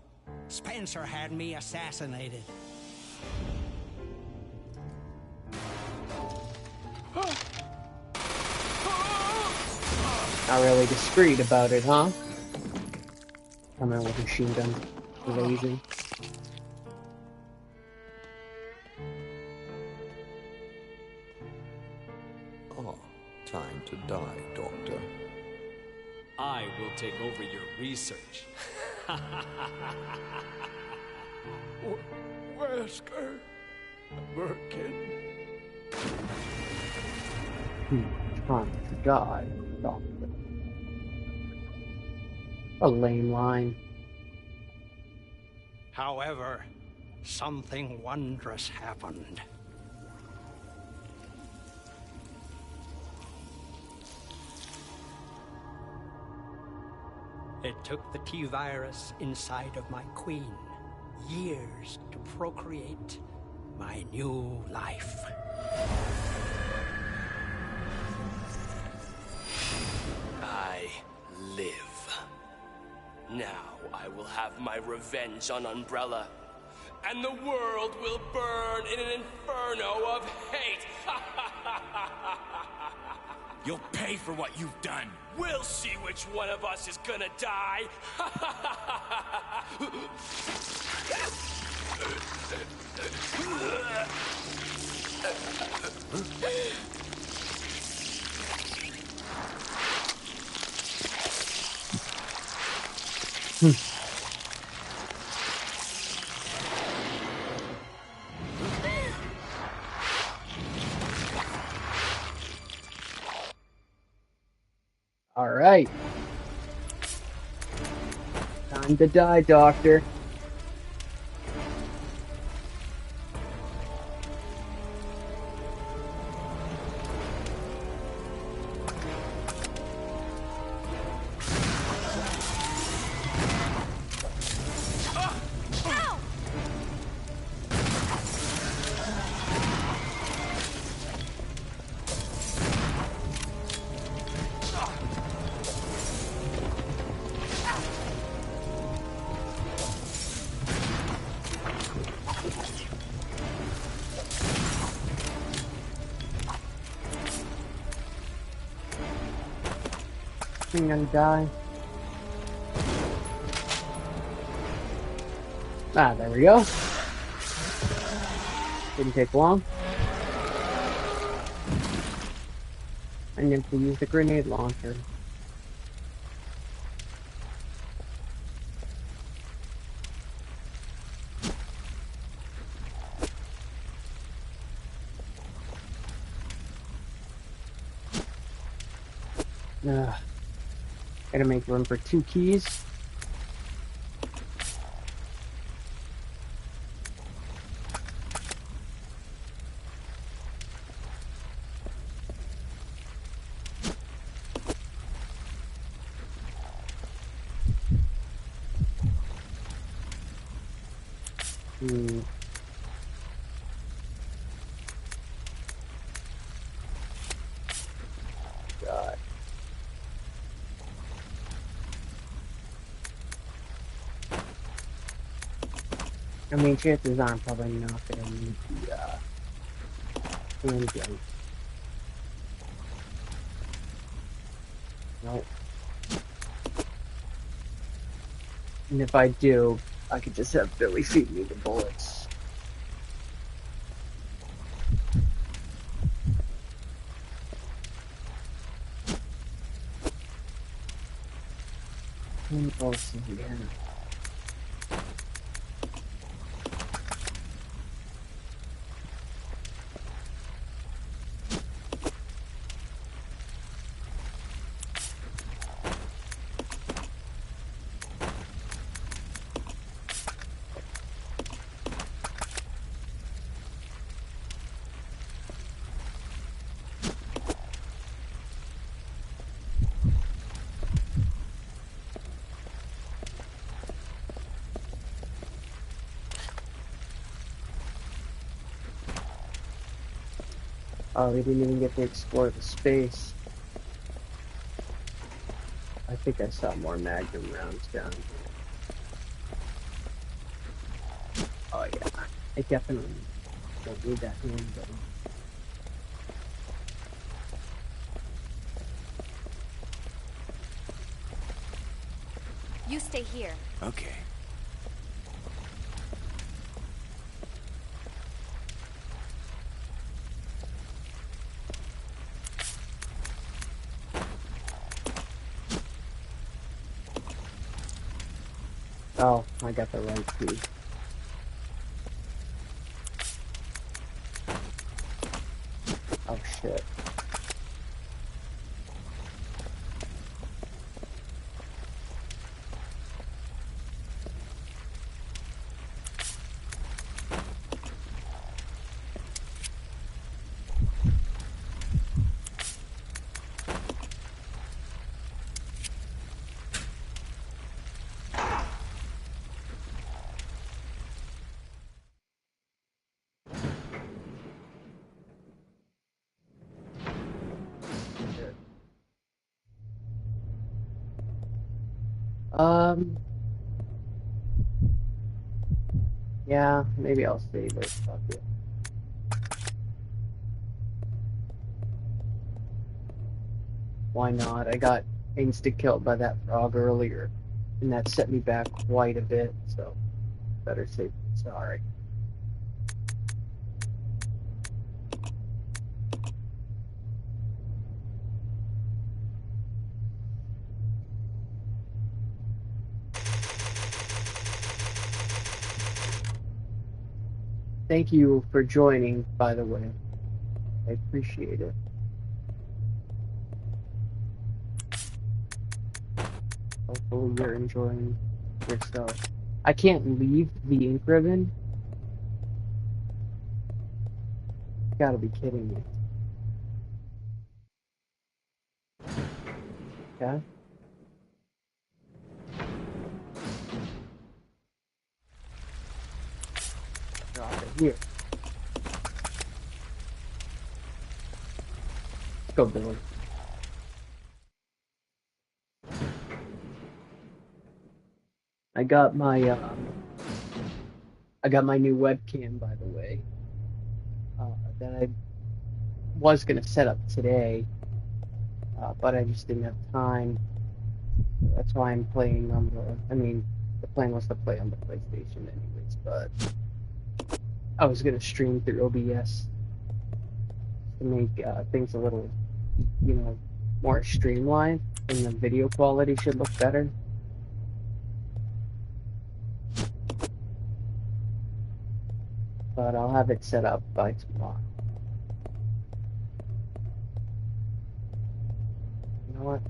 Spencer had me assassinated. Not really discreet about it, huh? Coming with machine gun blazing. Ah, time to die, Doctor. I will take over your research. Wesker, Birkin. Time to die, Doctor. A lame line. However, something wondrous happened. It took the T-virus inside of my queen years to procreate my new life. I live. Now I will have my revenge on Umbrella, and the world will burn in an inferno of hate. You'll pay for what you've done. We'll see which one of us is gonna die. All right. Time to die, Doctor. I'm gonna die. Ah, there we go. Didn't take long. I need to use the grenade launcher. Gotta make room for 2 keys. I mean, chances are I'm probably not gonna need the handgun. Nope. And if I do, I could just have Billy feed me the bullets. Impulse again. Oh, we didn't even get to explore the space. I think I saw more Magnum rounds down here. Oh yeah, I definitely don't need that handgun. You stay here. Okay. Oh, I got the right key. Oh shit. Yeah, maybe I'll save it. Fuck it. Why not? I got insta-killed by that frog earlier, and that set me back quite a bit, so better safe than sorry. Thank you for joining, by the way. I appreciate it. Hopefully you're enjoying yourself. I can't leave the ink ribbon. You gotta be kidding me. Okay? Drop it here. Let's go, Billy. I got my new webcam, by the way, that I was gonna set up today, but I just didn't have time. That's why I'm playing on the. I mean, the plan was to play on the PlayStation anyways, but I was gonna stream through OBS to make things a little, more streamlined, and the video quality should look better. But I'll have it set up by tomorrow. You know what?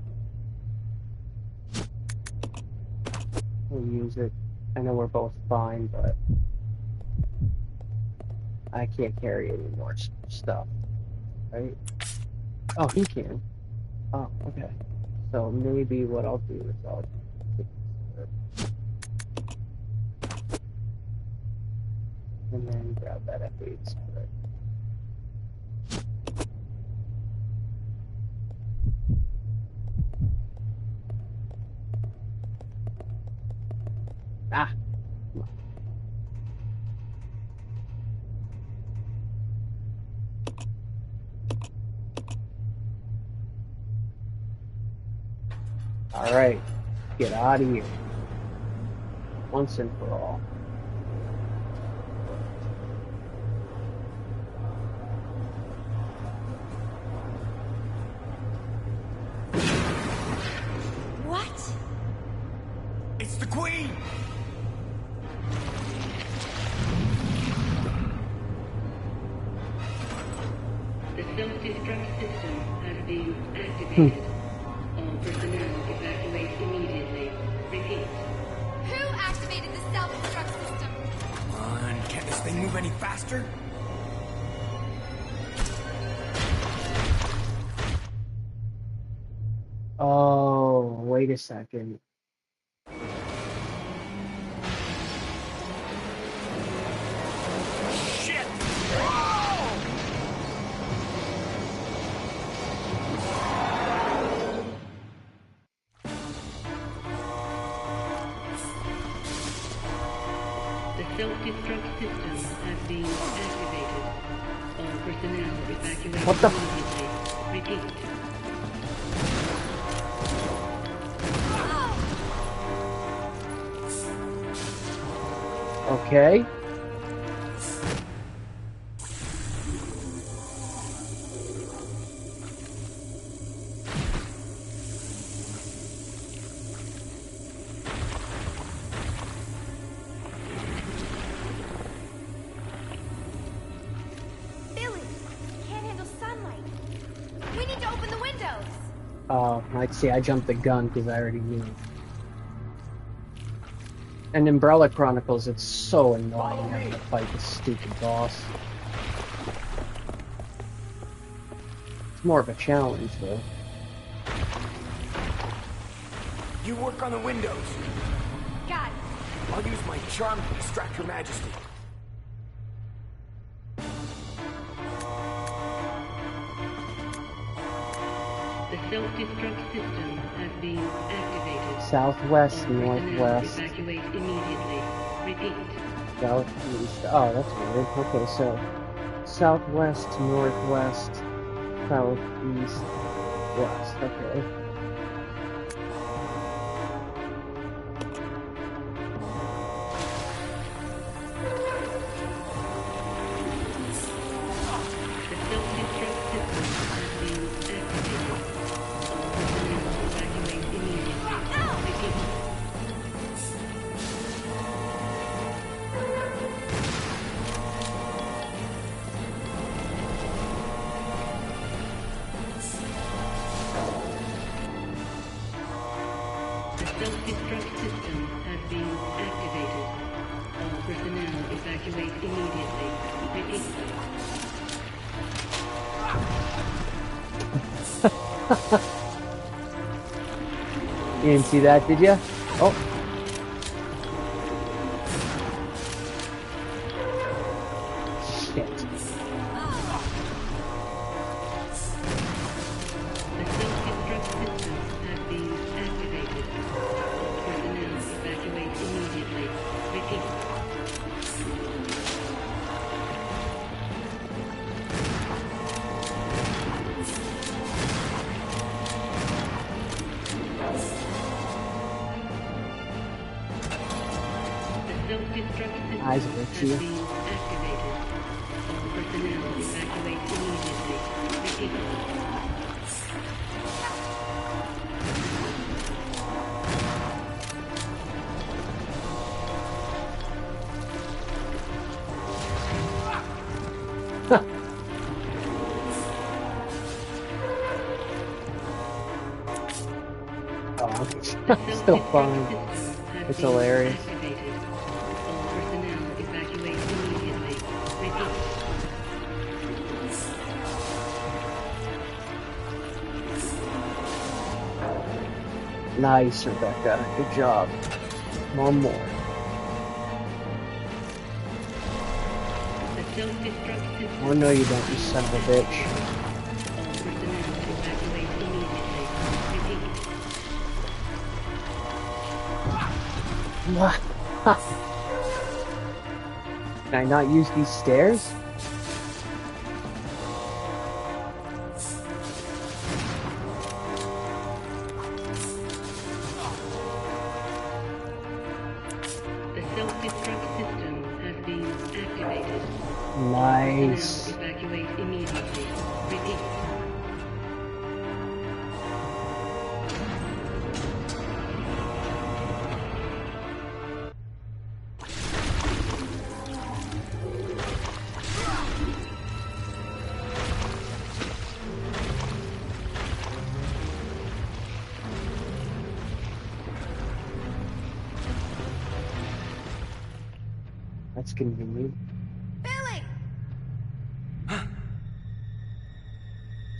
We'll use it. I know we're both fine, but I can't carry any more stuff, right? Oh, he can. Oh, okay. So maybe what I'll do is I'll take this and then grab that F8 spread. Ah! Alright, get out of here. Once and for all. What? It's the Queen! The self-destruct system has been activated. All personnel evacuate immediately. Repeat. Who activated the self-destruct system? Come on, can't this thing move any faster? Oh, wait a second. Shit! The self-destruct system has been activated. All personnel evacuate What the immediately. Repeat. Okay. Billy, can't handle sunlight. We need to open the windows. I'd say I jumped the gun because I already knew. And Umbrella Chronicles, it's so annoying having to fight this stupid boss. It's more of a challenge, though. You work on the windows. Got it. I'll use my charm to distract Her Majesty. The self-destruct system has been activated. Southwest, All personnel northwest, evacuate immediately. Repeat. southeast. Oh, that's weird. Okay, so southwest, northwest, southeast, west. Okay. The self-destruct system has been activated. All personnel evacuate immediately. Repeat. The self-destruct system has been activated. All personnel evacuate immediately. Repeat. You didn't see that, did you? Oh. Shit. The self-destruct system has been activated. All personnel evacuate immediately. Repeat. The self-destruct system Eyes has of you. been activated. All personnel evacuate immediately. Repeat. Oh, The still self-destruct fine. system has It's been hilarious. activated. All personnel evacuate immediately. Repeat. Nice, Rebecca. Good job. One more. The self-destruct system. Oh no, you don't, you son of a bitch. All personnel evacuate immediately. Repeat. What? Can I not use these stairs? Self-destruct system has been activated. Nice. Personnel evacuate immediately. Repeat. That's convenient. Billy!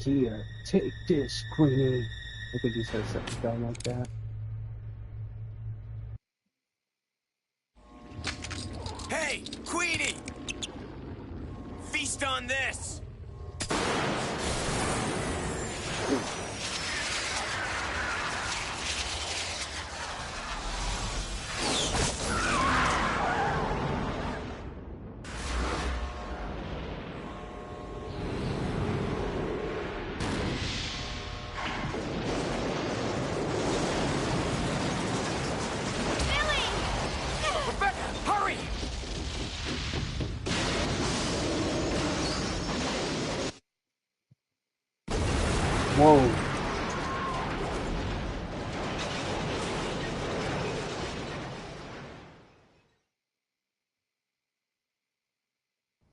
Here, take this, Queenie. I think he says something dumb like that. Hey, Queenie! Feast on this! Rebecca, hurry! Whoa.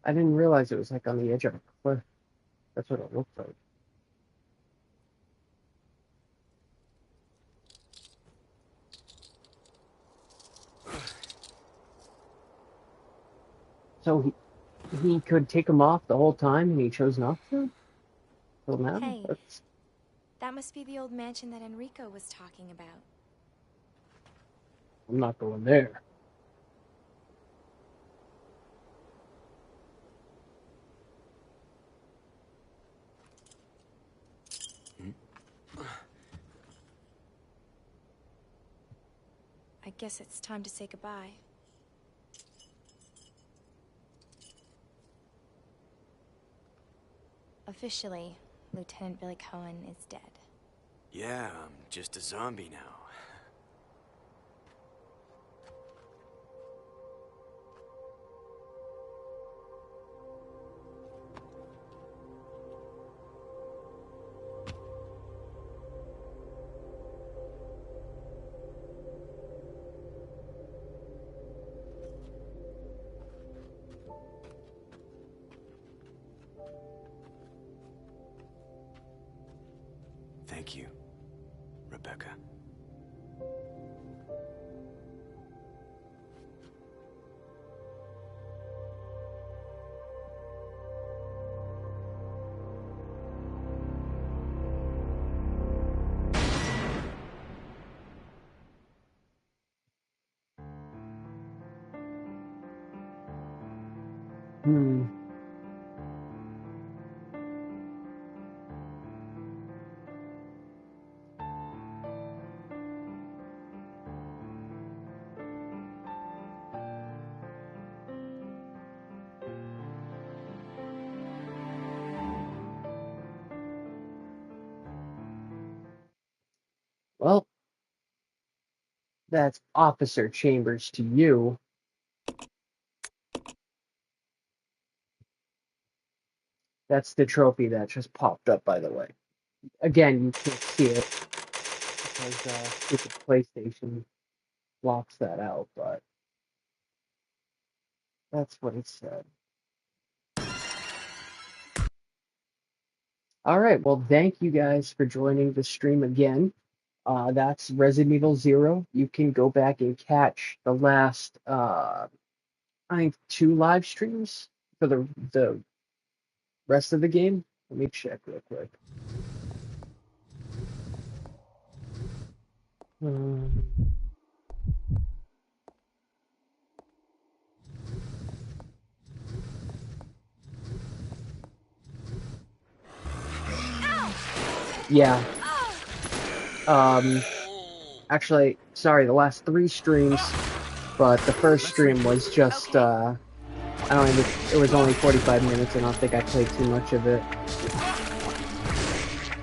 I didn't realize it was like on the edge of a cliff. That's what it looked like. So he could take him off the whole time and he chose not to? Till now? Hey. That's, That must be the old mansion that Enrico was talking about. I'm not going there. I guess it's time to say goodbye. Officially, Lieutenant Billy Cohen is dead. Yeah, I'm just a zombie now. Thank you, Rebecca. Well, that's Officer Chambers to you. That's the trophy that just popped up, by the way. Again, you can't see it because stupid PlayStation blocks that out, but that's what it said. All right, well, thank you guys for joining the stream again. That's Resident Evil 0. You can go back and catch the last, I think, 2 live streams for the rest of the game. Let me check real quick. Yeah. Actually, sorry, the last 3 streams, but the first stream was just, I don't even, it was only 45 minutes, and I don't think I played too much of it.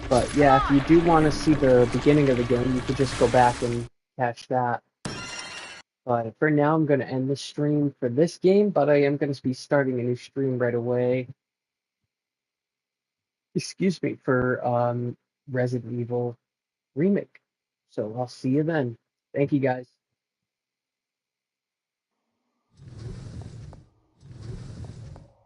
But yeah, if you do want to see the beginning of the game, you could just go back and catch that. But for now, I'm going to end the stream for this game, but I am going to be starting a new stream right away. Excuse me, for Resident Evil Remake. So I'll see you then. Thank you guys.